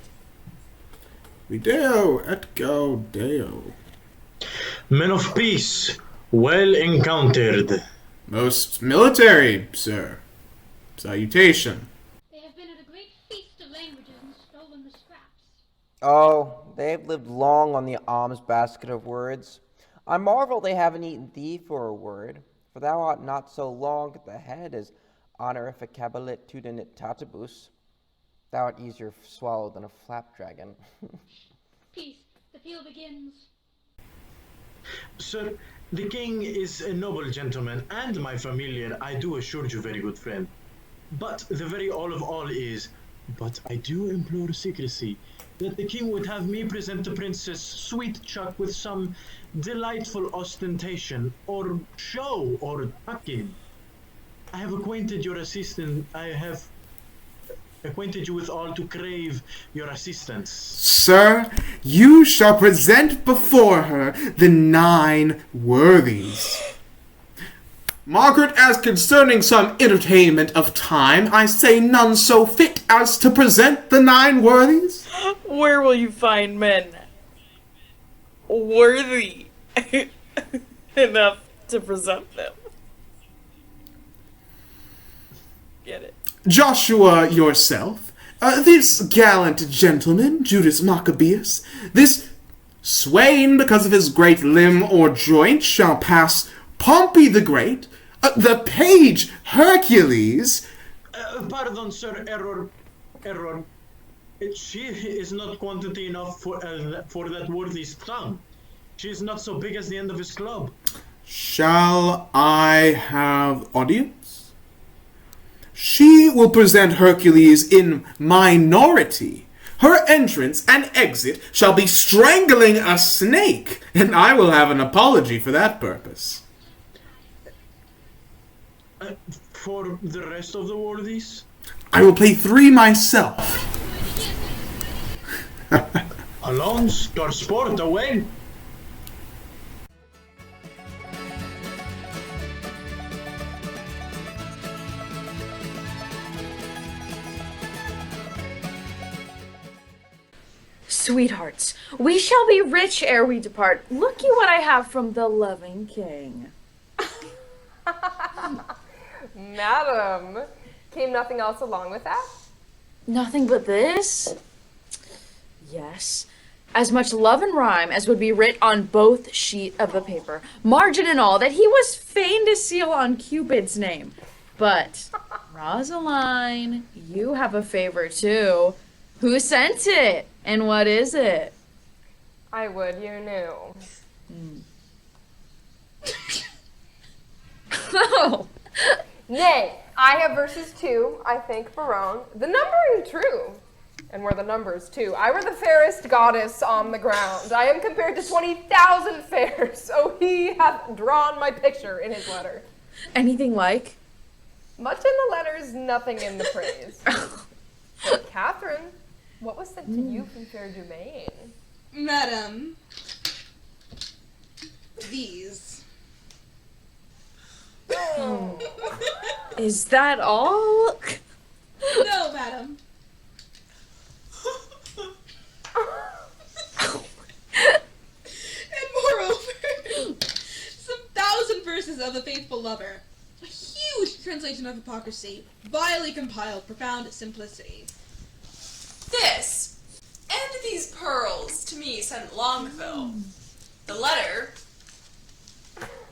Video et go deo. Men of peace, well encountered. Most military, sir. Salutation. They have been at a great feast of languages and stolen the scraps. Oh, they've lived long on the alms basket of words. I marvel they haven't eaten thee for a word, for thou art not so long at the head as honorificabilit tudinit tatabus. Thou art easier swallowed than a flapdragon. Peace. The field begins. Sir, the king is a noble gentleman, and my familiar, I do assure you, very good friend. But the very all of all is, but I do implore secrecy, that the king would have me present the Princess Sweet Chuck with some delightful ostentation, or show, or tuck-in. I have acquainted your assistant, I have acquainted you with all to crave your assistance. Sir, you shall present before her the 9 worthies. Margaret, as concerning some entertainment of time, I say none so fit as to present the 9 worthies. Where will you find men worthy enough to present them? Get it? Joshua yourself, this gallant gentleman, Judas Maccabeus, this swain because of his great limb or joint shall pass Pompey the Great, the page Hercules. Pardon, sir, error. She is not quantity enough for that worthy's tongue. She is not so big as the end of his club. Shall I have audience? She will present Hercules in minority. Her entrance and exit shall be strangling a snake, and I will have an apology for that purpose. For the rest of the worthies? I will play 3 myself. Allons, your sport away. Sweethearts, we shall be rich ere we depart. Look you what I have from the loving king. Madam, came nothing else along with that? Nothing but this? Yes. As much love and rhyme as would be writ on both sheet of the paper, margin and all, that he was fain to seal on Cupid's name. But, Rosaline, you have a favor too. Who sent it? And what is it? I would you knew. Oh. Nay, I have verses too, I thank Barone. The numbering true. And were the numbers too. I were the fairest goddess on the ground. I am compared to 20,000 fair, so he hath drawn my picture in his letter. Anything like? Much in the letters, nothing in the praise. So, Catherine, what was sent to you from fair Dumaine? Madam, these. Oh. Is that all? No, madam. And moreover, some 1,000 verses of The Faithful Lover. A huge translation of hypocrisy, vilely compiled, profound simplicity. This, and these pearls, to me sent Longville. The letter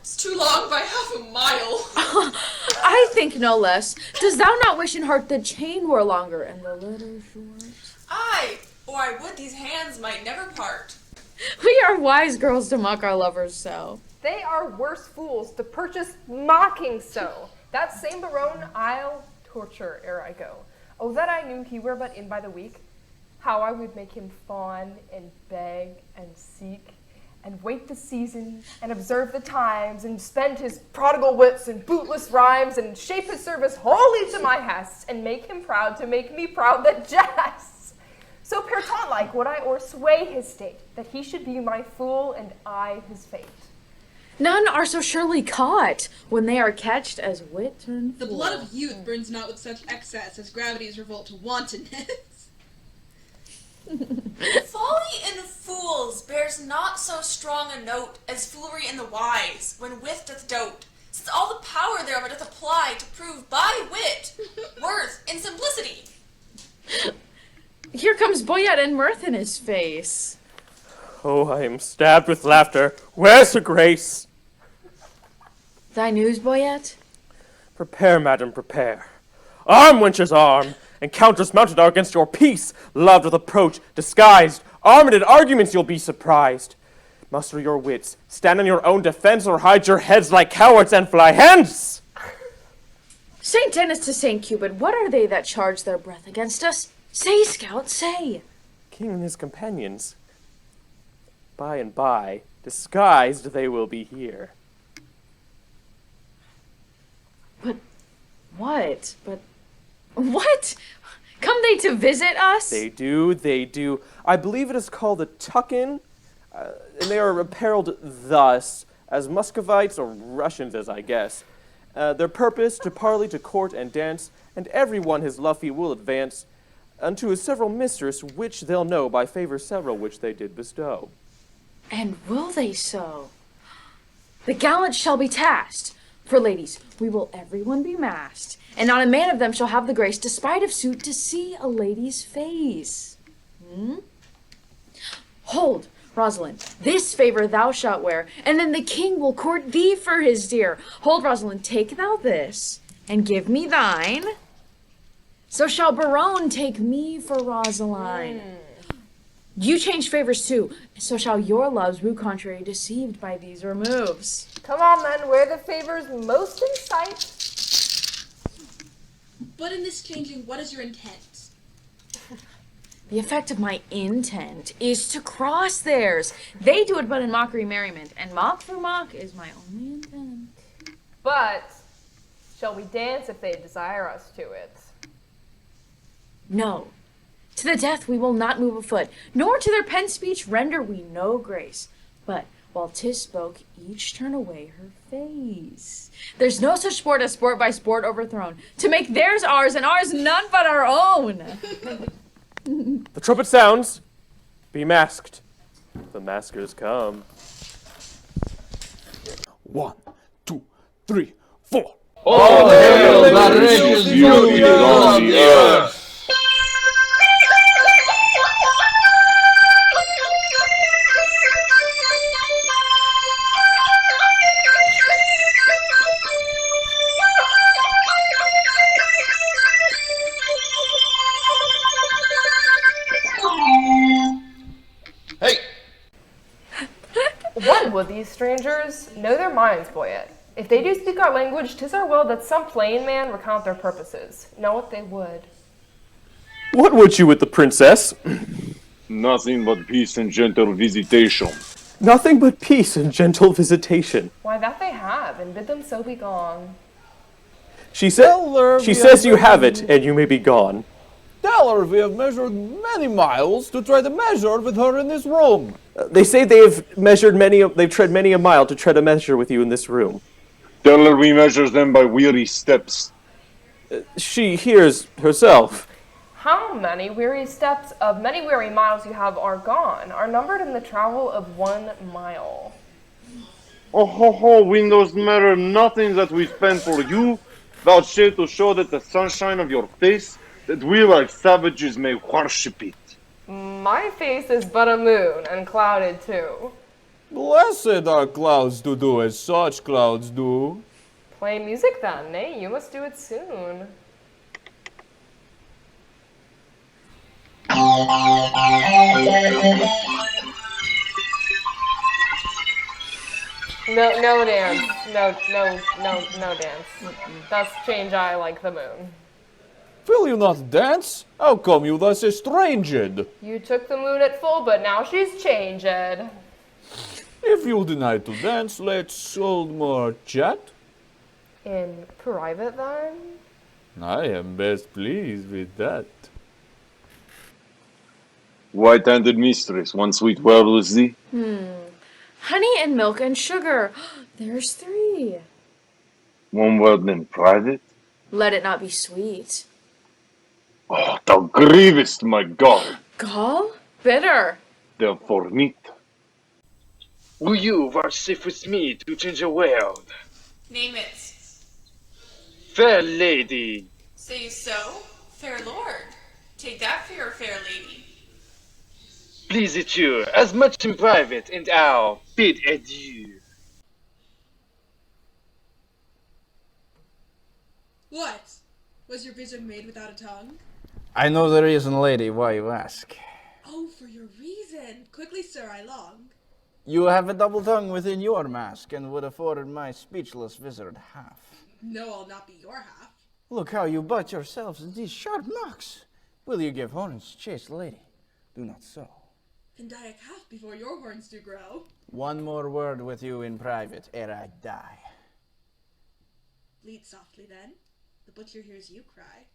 is too long by half a mile. I think no less. Dost thou not wish in heart the chain were longer and the letter short? Aye, or I would these hands might never part. We are wise girls to mock our lovers so. They are worse fools to purchase mocking so. That same Barone I'll torture ere I go. Oh, that I knew he were but in by the week, how I would make him fawn and beg and seek, and wait the season, and observe the times, and spend his prodigal wits and bootless rhymes, and shape his service wholly to my hest, and make him proud to make me proud that jests. So Pertot-like would I o'ersway his state, that he should be my fool, and I his fate. None are so surely caught when they are catched as wit turned The fool. blood of youth burns not with such excess as gravity's revolt to wantonness. Folly in fools bears not so strong a note as foolery in the wise, when wit doth dote, since all the power thereof doth apply to prove by wit worth in simplicity. Here comes Boyette and mirth in his face. Oh, I am stabbed with laughter. Where's her grace? Thy news, Boyette? Prepare, madam, prepare. Arm, wenches, arm! Encounters mounted are against your peace, loved with approach, disguised. Armed in arguments you'll be surprised. Muster your wits, stand on your own defense, or hide your heads like cowards and fly hence! St. Dennis to St. Cupid, what are they that charge their breath against us? Say, Scout, say. King and his companions. By and by, disguised they will be here. But what? What? Come they to visit us? They do. I believe it is called a tuck-in, and they are apparelled thus, as Muscovites or Russians, as I guess. Their purpose to parley, to court, and dance, and every one his love he will advance, unto his several mistress, which they'll know by favor several which they did bestow. And will they so? The gallant shall be tasked. For ladies, we will everyone be masked, and not a man of them shall have the grace, despite of suit, to see a lady's face. Hold, Rosalind, this favor thou shalt wear, and then the king will court thee for his dear. Hold, Rosalind, take thou this, and give me thine. So shall Barone take me for Rosaline. You change favors too, so shall your loves woo contrary, deceived by these removes. Come on then, wear the favors most in sight. But in this changing, what is your intent? The effect of my intent is to cross theirs. They do it but in mockery merriment, and mock for mock is my only intent. But shall we dance if they desire us to it? No. To the death we will not move a foot, nor to their pen speech render we no grace. But while 'tis spoke, each turn away her face. There's no such sport as sport by sport overthrown, to make theirs ours, and ours none but our own. The trumpet sounds. Be masked. The maskers come. 1, 2, 3, 4. All hail the richest beauty on the earth! What would these strangers know their minds, Boyette? If they do speak our language, 'tis our will that some plain man recount their purposes. Know what they would. What would you with the princess? Nothing but peace and gentle visitation. Nothing but peace and gentle visitation. Why, that they have, and bid them so be gone. She says you have it, and you may be gone. Tell her we have measured many miles to try to measure with her in this room. They say they've tread many a mile to tread a measure with you in this room. Tell her we measure them by weary steps. She hears herself. How many weary steps of many weary miles you have are gone, are numbered in the travel of 1 mile. Oh ho ho, windows matter nothing that we spend for you, vouchsafe to show that the sunshine of your face, that we like savages may worship it. My face is but a moon, and clouded too. Blessed are clouds to do as such clouds do. Play music then, nay, you must do it soon. No dance. No dance. Thus change I like the moon. Will you not dance? How come you thus estranged? You took the moon at full, but now she's changed. If you deny to dance, let's hold more chat. In private, then? I am best pleased with that. White-handed mistress, one sweet word with thee. Honey and milk and sugar. There's 3. One word in private. Let it not be sweet. Oh, thou grievest my gall. Gall? Bitter. Therefore meet. Will you vouchsafe with me to change a word? Name it. Fair lady. Say you so? Fair lord. Take that for your fair lady. Please it you, as much in private, and I'll bid adieu. What? Was your vision made without a tongue? I know the reason, lady, why you ask. Oh, for your reason. Quickly, sir, I long. You have a double tongue within your mask, and would afford my speechless wizard half. No, I'll not be your half. Look how you butt yourselves in these sharp knocks. Will you give horns chase, lady? Do not so. Then die a calf before your horns do grow. One more word with you in private, ere I die. Bleat softly then. The butcher hears you cry.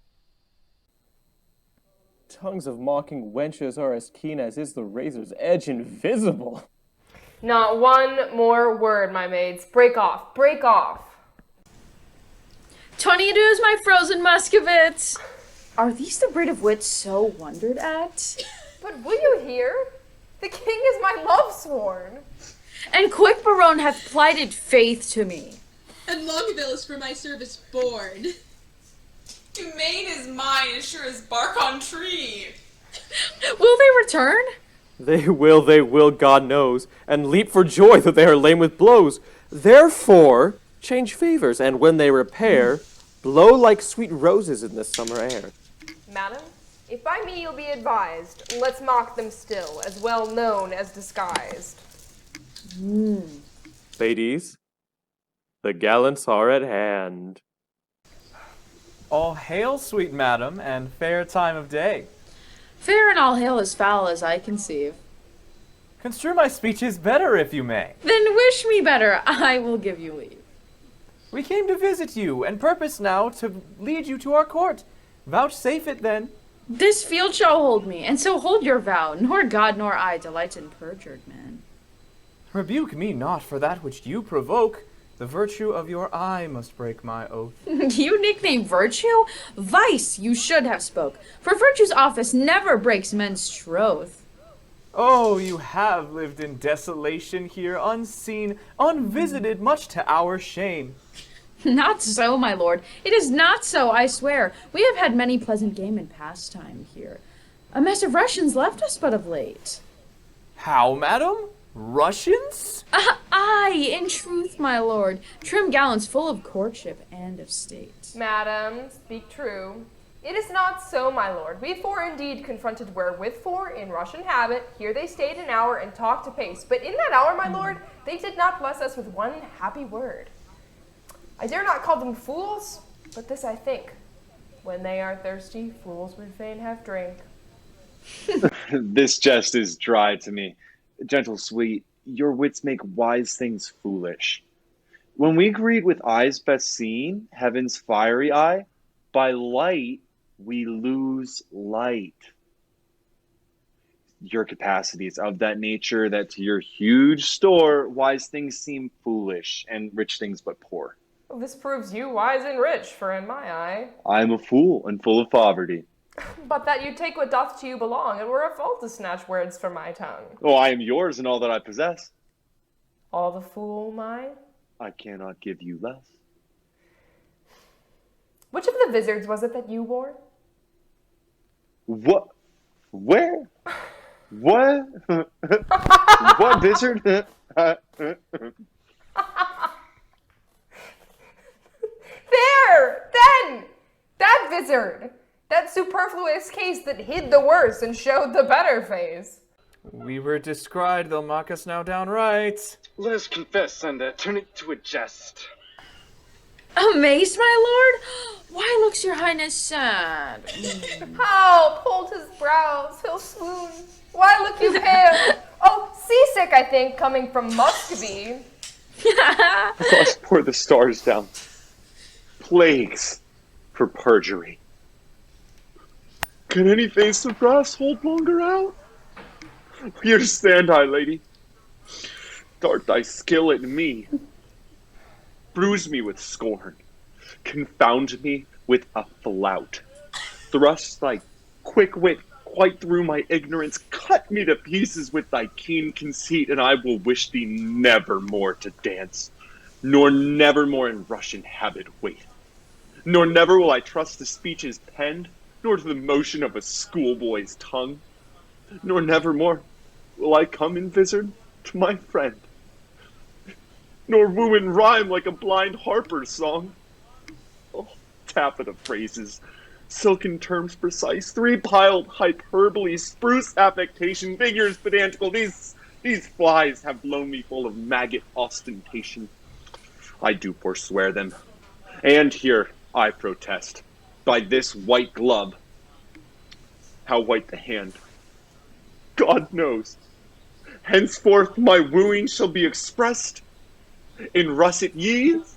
Tongues of mocking wenches are as keen as is the razor's edge invisible. Not one more word, my maids. Break off. Break off. 20 dues, my frozen Muscovits. Are these the breed of wits so wondered at? But will you hear? The king is my love sworn. And quick Barone hath plighted faith to me. And Longueville is for my service born. Dumaine is mine as sure as bark on tree. Will they return? They will, God knows, and leap for joy that they are lame with blows. Therefore, change favors, and when they repair, blow like sweet roses in the summer air. Madam, if by me you'll be advised, let's mock them still, as well known as disguised. Ladies, the gallants are at hand. All hail, sweet madam, and fair time of day. Fair and all hail as foul as I conceive. Construe my speeches better, if you may. Then wish me better, I will give you leave. We came to visit you, and purpose now to lead you to our court. Vouchsafe it then. This field shall hold me, and so hold your vow, nor God nor I delight in perjured men. Rebuke me not for that which you provoke. The virtue of your eye must break my oath. You nickname virtue? Vice you should have spoke, for virtue's office never breaks men's troth. Oh, you have lived in desolation here, unseen, unvisited, much to our shame. Not so, my lord. It is not so, I swear. We have had many pleasant game and pastime here. A mess of Russians left us but of late. How, madam? Russians? Aye, in truth, my lord. Trim gallants full of courtship and of state. Madam, speak true. It is not so, my lord. We four indeed confronted were with four in Russian habit. Here they stayed an hour and talked apace. But in that hour, my lord, they did not bless us with one happy word. I dare not call them fools, but this I think. When they are thirsty, fools would fain have drink. This jest is dry to me. Gentle sweet, your wits make wise things foolish. When we greet with eyes best seen, heaven's fiery eye, by light we lose light. Your capacity is of that nature that to your huge store wise things seem foolish and rich things but poor. Well, this proves you wise and rich, for in my eye. I am a fool and full of poverty. But that you take what doth to you belong, it were a fault to snatch words from my tongue. Oh, I am yours and all that I possess. All the fool mine? I cannot give you less. Which of the vizards was it that you wore? What? Where? What? What vizard? There! Then! That vizard! That superfluous case that hid the worse and showed the better face. We were descried, they'll mock us now downright. Let us confess and turn it to a jest. Amazed, my lord? Why looks your highness sad? How pulled his brows, he'll swoon. Why look you pale? Oh, seasick, I think, coming from Muscovy. Must pour the stars down. Plagues for perjury. Can any face of brass hold longer out? Here stand I, lady. Dart thy skill at me. Bruise me with scorn. Confound me with a flout. Thrust thy quick wit quite through my ignorance. Cut me to pieces with thy keen conceit, and I will wish thee never more to dance, nor never more in Russian habit wait. Nor never will I trust the speeches penned nor to the motion of a schoolboy's tongue, nor nevermore will I come in vizard to my friend, nor woo in rhyme like a blind harper's song. Oh, taffeta phrases, silken terms precise, three-piled hyperbole, spruce affectation, figures pedantical, these flies have blown me full of maggot ostentation. I do forswear them, and here I protest, by this white glove, how white the hand, God knows. Henceforth my wooing shall be expressed in russet yeas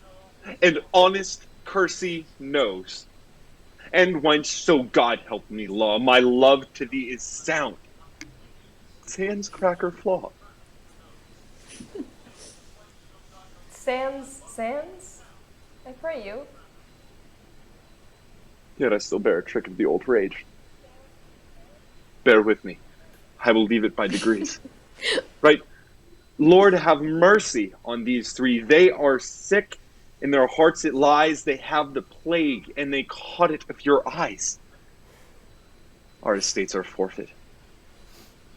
and honest kersey nose. And when, so God help me law, my love to thee is sound, sans cracker flaw. Sans? I pray you. Yet I still bear a trick of the old rage. Bear with me. I will leave it by degrees. Right? Lord, have mercy on these three. They are sick, in their hearts it lies. They have the plague, and they caught it of your eyes. Our estates are forfeit.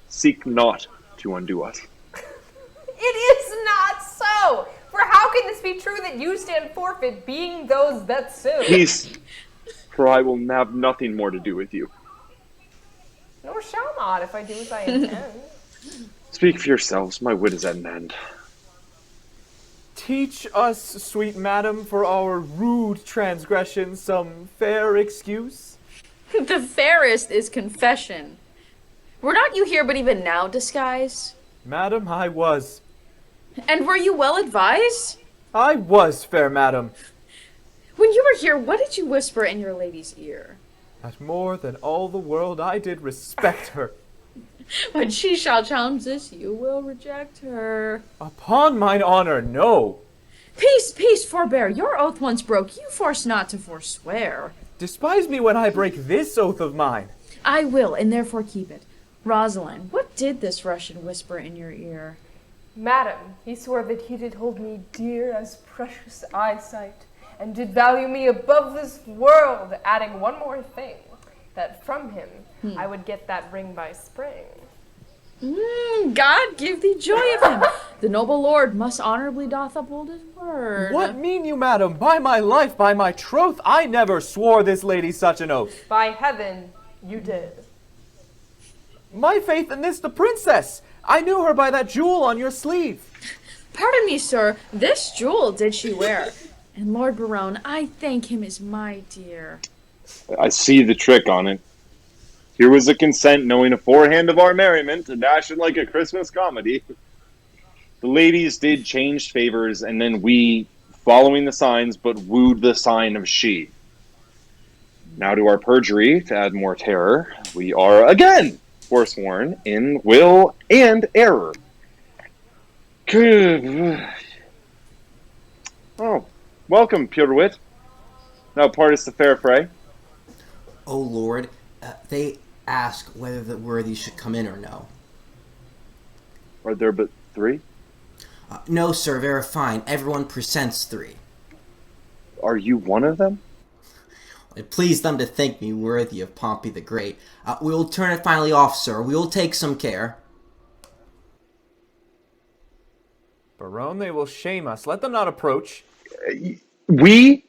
Seek not to undo us. It is not so! For how can this be true that you stand forfeit, being those that sue? Peace, for I will have nothing more to do with you. Nor shall not, if I do as I intend. Speak for yourselves, my wit is at an end. Teach us, sweet madam, for our rude transgression, some fair excuse. The fairest is confession. Were not you here but even now disguise? Madam, I was. And were you well advised? I was, fair madam. When you were here, what did you whisper in your lady's ear? That more than all the world I did respect her. When she shall challenge this, you will reject her. Upon mine honor, no. Peace, forbear. Your oath once broke, you force not to forswear. Despise me when I break this oath of mine. I will, and therefore keep it. Rosalind, what did this Russian whisper in your ear? Madam, he swore that he did hold me dear as precious eyesight, and did value me above this world, adding one more thing, that from him I would get that ring by spring. God give thee joy of him. The noble lord must honorably doth uphold his word. What mean you, madam? By my life, by my troth, I never swore this lady such an oath. By heaven, you did. My faith in this the princess. I knew her by that jewel on your sleeve. Pardon me, sir, this jewel did she wear. And Lord Barone, I thank him as my dear. I see the trick on it. Here was a consent, knowing aforehand of our merriment, to dash it like a Christmas comedy. The ladies did change favors, and then we, following the signs, but wooed the sign of she. Now to our perjury, to add more terror, we are again forsworn in will and error. Good. Oh, welcome, pure wit. Now partest the fair fray. O Lord, they ask whether the worthies should come in or no. Are there but three? No, sir, very fine. Everyone presents three. Are you one of them? It pleased them to think me worthy of Pompey the Great. We will turn it finally off, sir. We will take some care. Barone, they will shame us. Let them not approach. We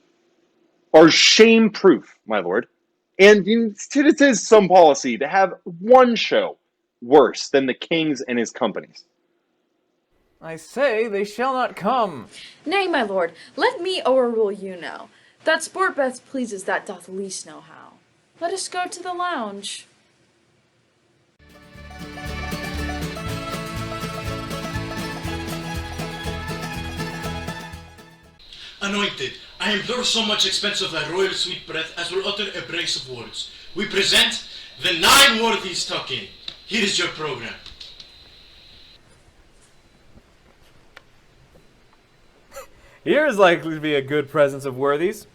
are shame-proof, my lord. And it is some policy to have one show worse than the king's and his companies. I say they shall not come. Nay, my lord, let me overrule you now. That sport best pleases that doth least know how. Let us go to the lounge. Anointed, I implore so much expense of thy royal sweet breath as will utter a brace of words. We present the 9 worthies talking. Here is your program. Here is likely to be a good presence of worthies.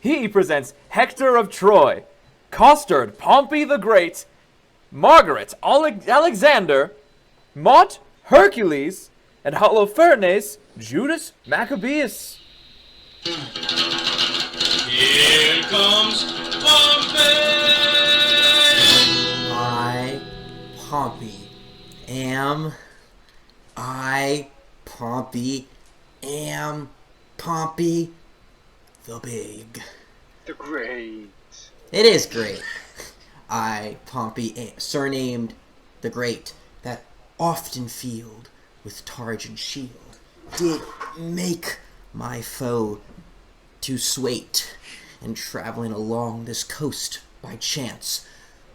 He presents Hector of Troy, Costard, Pompey the Great, Margaret, Alexander, Mott, Hercules, and Holofernes, Judas Maccabeus. Here comes Pompey! Pompey, am I Pompey, am Pompey the Big. The Great. It is great. I, Pompey, surnamed the Great, that often field with targe and shield, did make my foe to swate, and traveling along this coast by chance,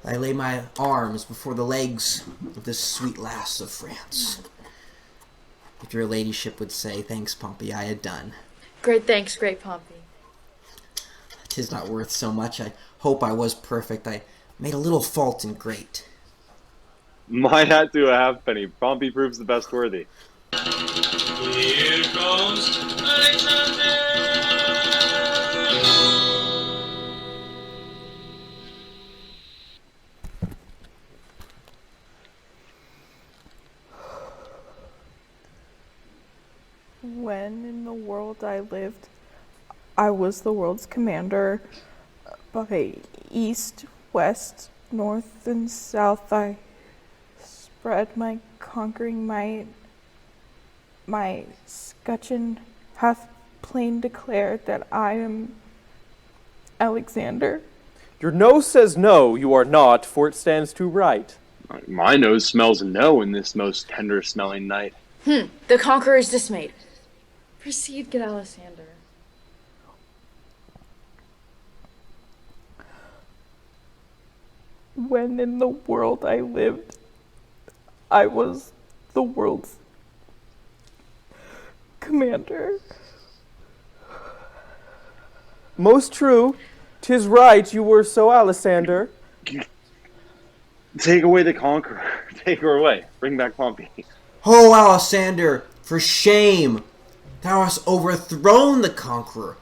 I lay my arms before the legs of this sweet lass of France. If your ladyship would say, thanks, Pompey, I had done. Great thanks, great Pompey. 'Tis not worth so much. I hope I was perfect. I made a little fault in great. My hat to a halfpenny. Pompey proves the best worthy. Here comes Alexander. When in the world I lived, I was the world's commander. By east, west, north, and south, I spread my conquering might. My scutcheon hath plain declared that I am Alexander. Your nose says no, you are not, for it stands to right. My nose smells no in this most tender-smelling night. The conqueror is dismayed. Proceed, good Alexander. When in the world I lived, I was the world's commander. Most true. 'Tis right you were so, Alexander. Take away the conqueror. Take her away. Bring back Pompey. Ho, Alexander, for shame! Thou hast overthrown the conqueror.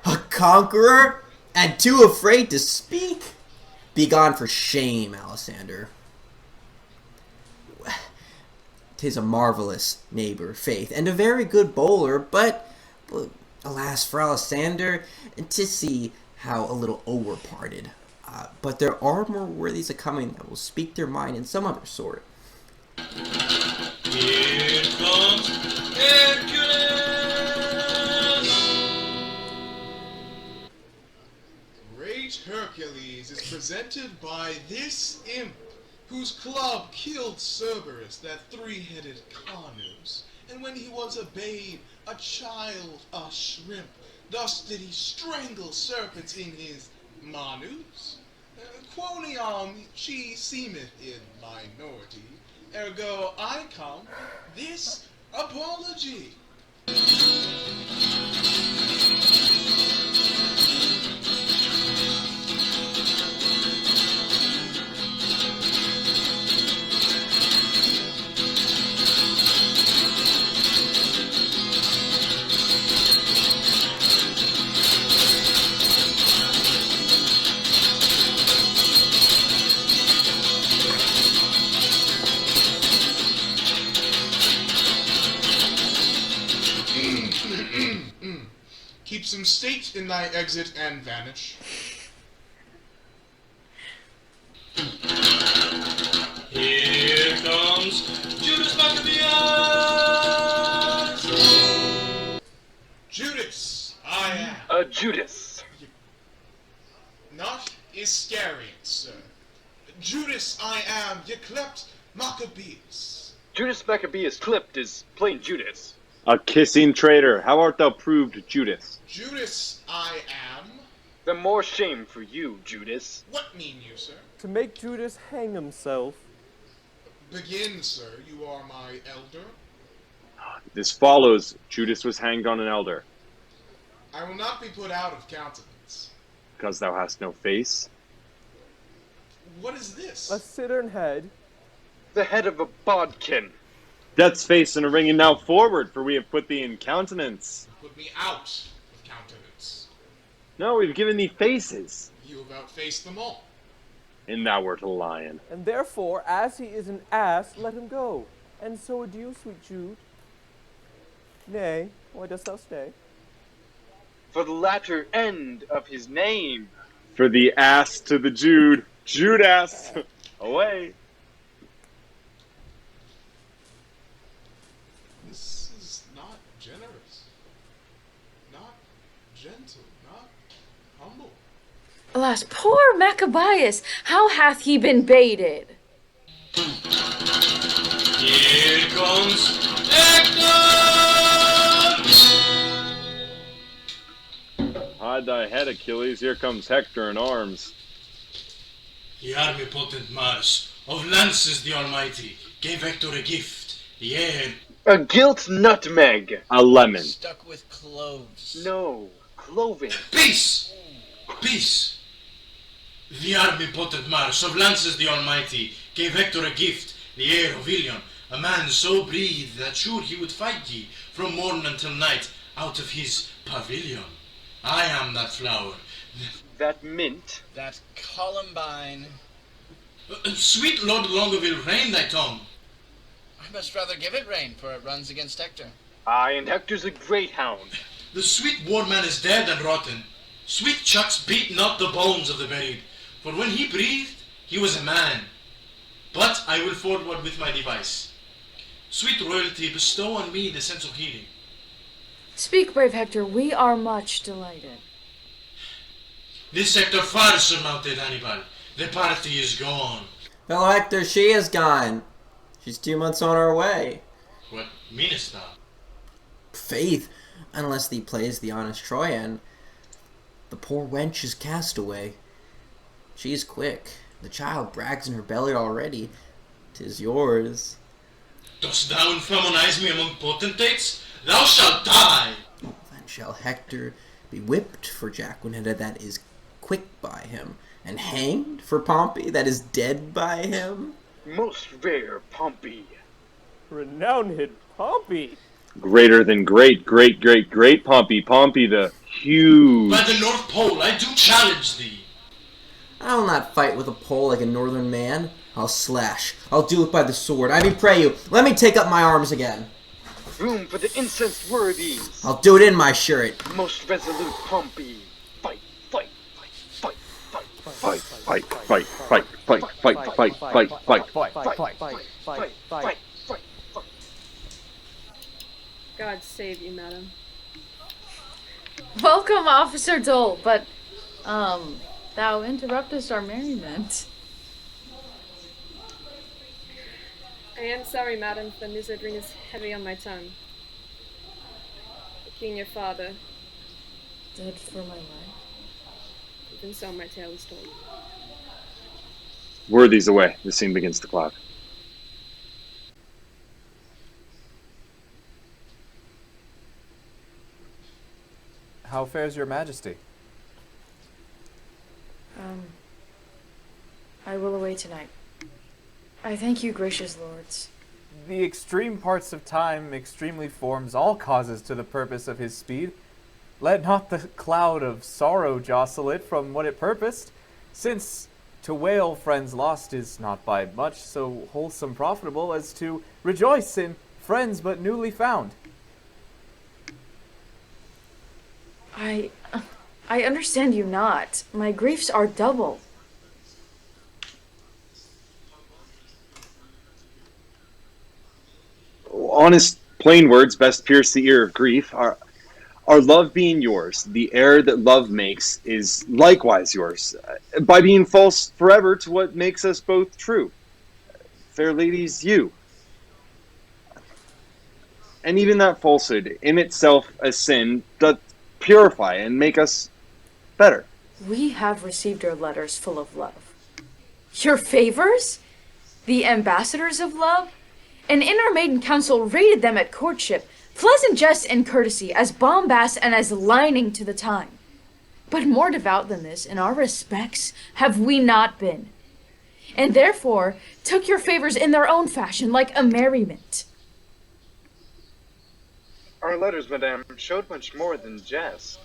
A conqueror? And too afraid to speak? Begone for shame, Alexander. 'Tis a marvelous neighbor, faith, and a very good bowler, but alas for Alexander, to see how a little overparted. But there are more worthies a-coming that will speak their mind in some other sort. Here comes Hercules. Great Hercules is presented by this imp, whose club killed Cerberus, that three-headed Carnus, and when he was a babe, a child, a shrimp, thus did he strangle serpents in his manus. Quoniam she seemeth in minority, ergo I come this apology. Keep some state in thy exit and vanish. Here comes Judas Maccabeus. Judas, I am. Judas. Not Iscariot, sir. Judas, I am, ye clept Maccabeus. Judas Maccabeus clipped is plain Judas. A kissing traitor. How art thou proved, Judas? Judas, I am. The more shame for you, Judas. What mean you, sir? To make Judas hang himself. Begin, sir. You are my elder. This follows. Judas was hanged on an elder. I will not be put out of countenance. Because thou hast no face. What is this? A cittern head. The head of a bodkin. Death's face in a ring, and now forward, for we have put thee in countenance. Put me out of countenance. No, we've given thee faces. You have outfaced them all. And thou wert a lion. And therefore, as he is an ass, let him go. And so adieu, sweet Jude. Nay, why dost thou stay? For the latter end of his name. For the ass to the Jude. Judas! Away! generous, not gentle, not humble. Alas, poor Maccabeus, how hath he been baited? Here comes Hector! Hide thy head, Achilles. Here comes Hector in arms. The army-potent Mars, of lances the Almighty, gave Hector a gift, the air. A gilt nutmeg. A lemon. Stuck with cloves. No, cloven. Peace! Peace! The army-potent Mars, of lances the Almighty, gave Hector a gift, the heir of Ilion, a man so breathed that sure he would fight ye from morn until night out of his pavilion. I am that flower. That mint. That columbine. Sweet Lord Longueville, rein thy tongue. I must rather give it rain, for it runs against Hector. Aye, and Hector's a great hound. The sweet war man is dead and rotten. Sweet chucks beat not the bones of the buried, for when he breathed, he was a man. But I will forward with my device. Sweet royalty, bestow on me the sense of healing. Speak, brave Hector, we are much delighted. This Hector far surmounted Hannibal. The party is gone. Fellow Hector, she is gone. She's 2 months on her way. What meanest thou? Faith, unless thee plays the honest Troyan, the poor wench is cast away. She is quick. The child brags in her belly already. 'Tis yours. Dost thou infamonize me among potentates? Thou shalt die! Then shall Hector be whipped for Jaquinetta that is quick by him, and hanged for Pompey that is dead by him? Most rare Pompey. Renowned Pompey. Greater than great Pompey. Pompey the huge. By the North Pole, I do challenge thee. I'll not fight with a pole like a northern man. I'll slash. I'll do it by the sword. I pray you, let me take up my arms again. Room for the incensed worthies. I'll do it in my shirt. Most resolute Pompey. Fight, fight, fight, fight, Fight, fight, fight, fight, fight, fight, fight, fight, fight, fight. God save you, madam. Welcome, Officer Dole, but, thou interruptest our merriment. I am sorry, madam, the news I bring is heavy on my tongue. The king, your father. Dead for my life. Even so, my tale is told. Worthies away. The scene begins to cloud. How fares your majesty? I will away tonight. I thank you, gracious lords. The extreme parts of time extremely forms all causes to the purpose of his speed. Let not the cloud of sorrow jostle it from what it purposed, since to wail friends lost is not by much so wholesome profitable as to rejoice in friends but newly found. I understand you not. My griefs are double. Honest, plain words best pierce the ear of grief. Our love being yours, the air that love makes is likewise yours, by being false forever to what makes us both true. Fair ladies, you. And even that falsehood, in itself a sin, doth purify and make us better. We have received your letters full of love. Your favors? The ambassadors of love? And in our maiden council rated them at courtship, pleasant jest and courtesy, as bombast and as lining to the time. But more devout than this, in our respects, have we not been. And therefore took your favors in their own fashion, like a merriment. Our letters, madame, showed much more than jest.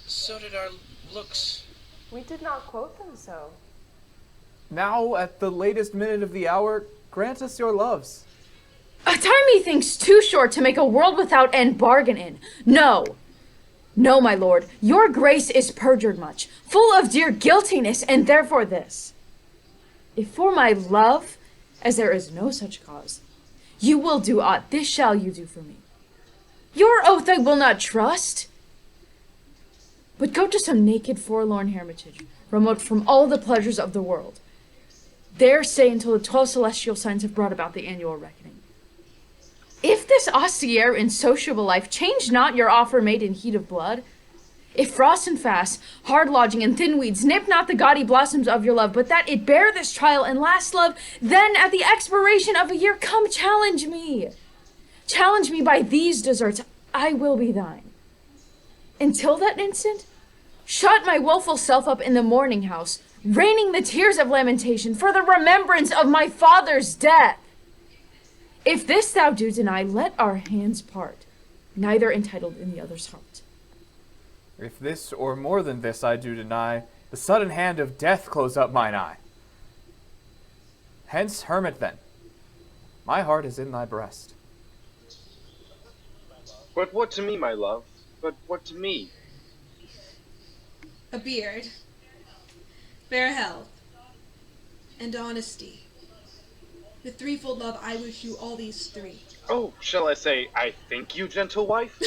So did our looks. We did not quote them so. Now, at the latest minute of the hour, grant us your loves. A time methinks too short to make a world without end bargain in. No. No, my lord, your grace is perjured much, full of dear guiltiness, and therefore this. If for my love, as there is no such cause, you will do aught, this shall you do for me. Your oath I will not trust. But go to some naked, forlorn hermitage, remote from all the pleasures of the world. There stay until the 12 celestial signs have brought about the annual reckoning. If this austere and sociable life change not your offer made in heat of blood, if frost and fast, hard lodging and thin weeds nip not the gaudy blossoms of your love, but that it bear this trial and last love, then at the expiration of a year come challenge me. Challenge me by these deserts, I will be thine. Until that instant, shut my woeful self up in the mourning house, raining the tears of lamentation for the remembrance of my father's death. If this thou do deny, let our hands part, neither entitled in the other's heart. If this or more than this I do deny, the sudden hand of death close up mine eye. Hence, hermit then, my heart is in thy breast. But what to me, my love? But what to me? A beard, fair health, and honesty. With threefold love, I wish you all these three. Oh, shall I say, I thank you, gentle wife?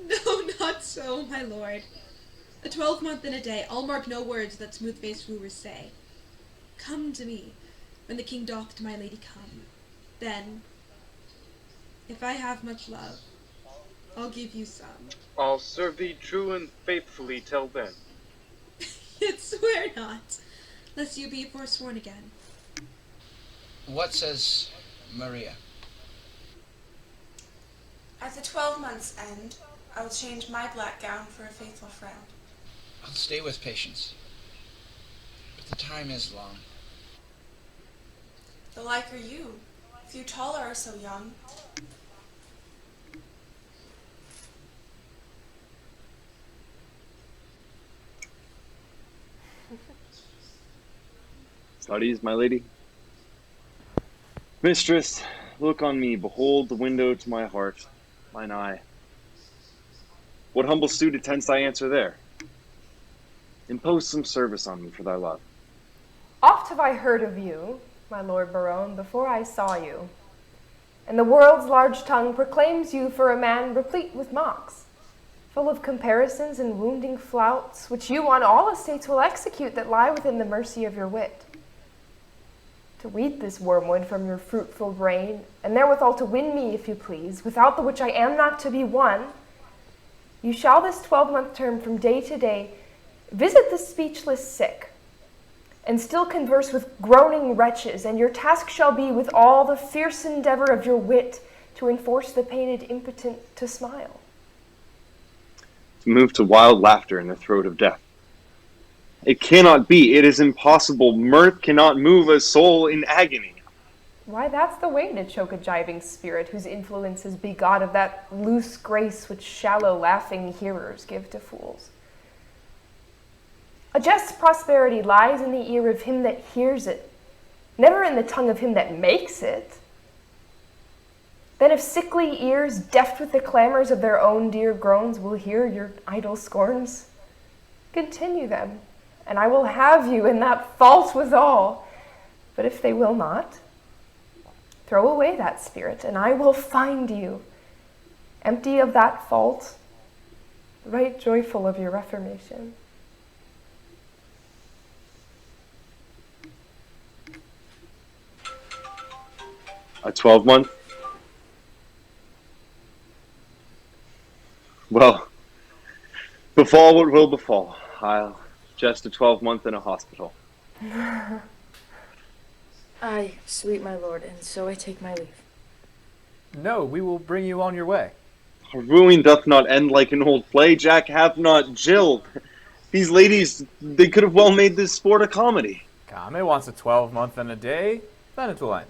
No, not so, my lord. A 12-month and a day, I'll mark no words that smooth-faced wooers say. Come to me, when the king doth to my lady come. Then, if I have much love, I'll give you some. I'll serve thee true and faithfully till then. Yet swear not, lest you be forsworn again. What says Maria? At the 12 months' end, I will change my black gown for a faithful friend. I'll stay with Patience. But the time is long. The like are you. Few taller are so young. Studies, my lady. Mistress, look on me, behold the window to my heart, mine eye. What humble suit attends thy answer there? Impose some service on me for thy love. Oft have I heard of you, my lord Baron, before I saw you. And the world's large tongue proclaims you for a man replete with mocks, full of comparisons and wounding flouts, which you on all estates will execute that lie within the mercy of your wit. To weed this wormwood from your fruitful brain, and therewithal to win me, if you please, without the which I am not to be won, you shall this 12-month term from day to day visit the speechless sick, and still converse with groaning wretches, and your task shall be with all the fierce endeavor of your wit to enforce the pained impotent to smile. To move to wild laughter in the throat of death. It cannot be. It is impossible. Mirth cannot move a soul in agony. Why, that's the way to choke a jibing spirit whose influence is begot of that loose grace which shallow laughing hearers give to fools. A jest's prosperity lies in the ear of him that hears it, never in the tongue of him that makes it. Then if sickly ears, deaf with the clamors of their own dear groans, will hear your idle scorns, continue them, and I will have you in that fault withal. But if they will not, throw away that spirit, and I will find you, empty of that fault, right joyful of your reformation. A 12-month? Well, befall what will befall. I'll just a 12-month in a hospital. Aye, sweet my lord, and so I take my leave. No, we will bring you on your way. Our wooing doth not end like an old play, Jack. Have not Jill. These ladies, they could have well made this sport a comedy. Come, it wants a 12-month and a day, then it will end.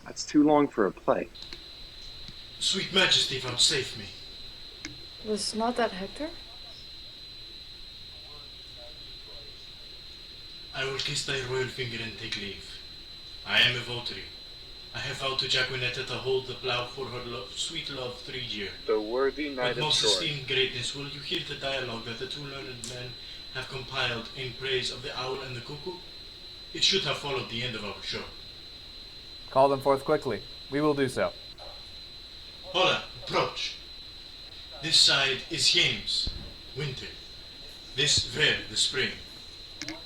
That's too long for a play. Sweet Majesty, vouchsafe me. Was not that Hector? I will kiss thy royal finger and take leave. I am a votary. I have vowed to Jaquinetta to hold the plough for her sweet love 3 years. The worthy knight With of most Troy. esteemed greatness, will you hear the dialogue that the two learned men have compiled in praise of the owl and the cuckoo? It should have followed the end of our show. Call them forth quickly. We will do so. Hola, approach. This side is James, winter. This Ver, the spring.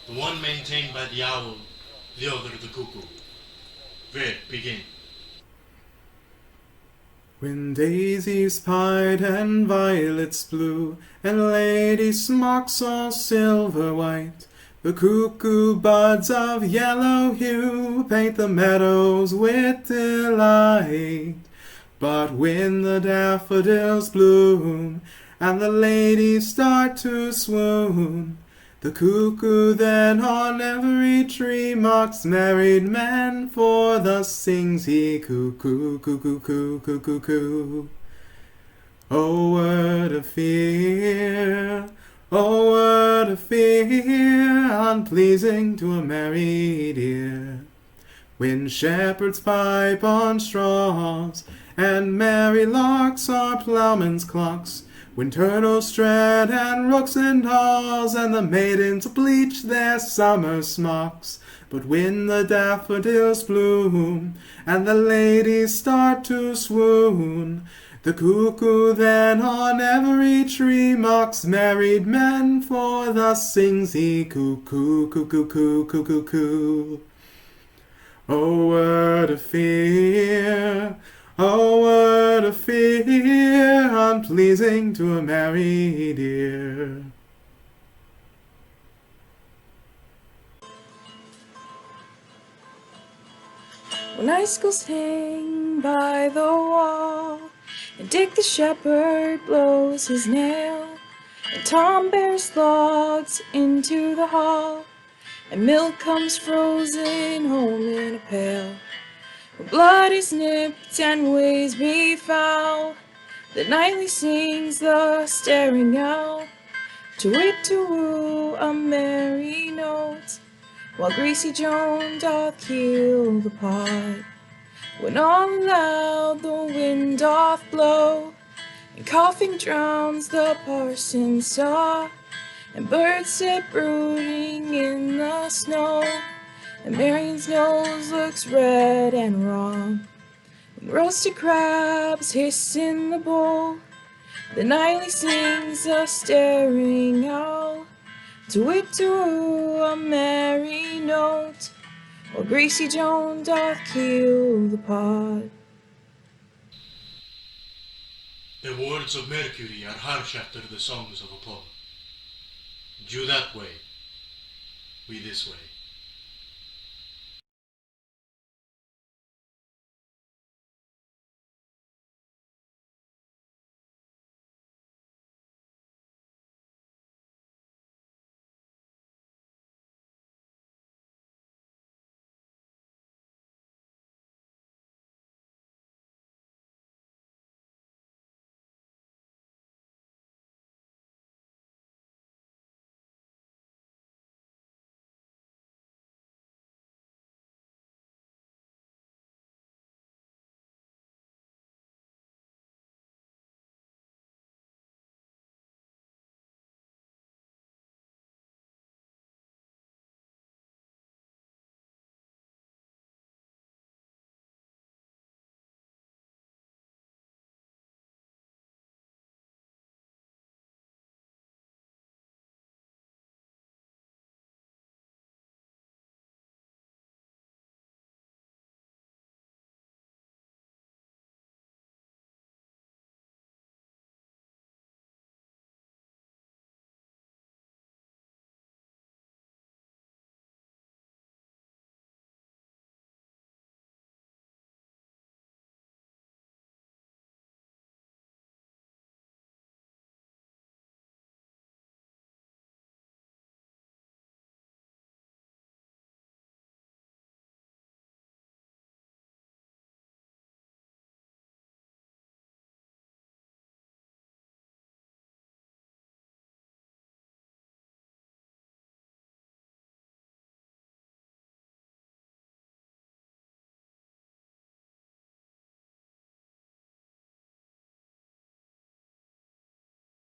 The one maintained by the owl, the other the cuckoo. Ver, begin. When daisies pied and violets blew, and lady smocks all silver white, the cuckoo buds of yellow hue paint the meadows with delight. But when the daffodils bloom, and the ladies start to swoon, the cuckoo then on every tree mocks married men, for thus sings he cuckoo, cuckoo, cuckoo, cuckoo, cuckoo. Oh, word of fear, oh, word of fear, unpleasing to a married ear. When shepherds pipe on straws, and merry larks are ploughmen's clocks, when turtles tread and rooks and daws, and the maidens bleach their summer smocks. But when the daffodils bloom, and the ladies start to swoon, the cuckoo then on every tree mocks married men, for thus sings he cuckoo, cuckoo, cuckoo, cuckoo, cuckoo. Oh, word of fear, oh, word of fear, unpleasing to a married ear. When icicles hang by the wall, and Dick the shepherd blows his nail, and Tom bears logs into the hall, and milk comes frozen home in a pail. When blood is nipped and ways be foul, the nightly sings the staring owl, to wit to woo a merry note, while Greasy Joan doth keel the pot. When all aloud the wind doth blow, and coughing drowns the parson's saw, and birds sit brooding in the snow, and Marion's nose looks red and raw. When roasted crabs hiss in the bowl, the nightly sings a staring owl, to wit to woo a merry note, while Greasy Joan doth keel the pot. The words of Mercury are harsh after the songs of Apollo. You that way, we this way.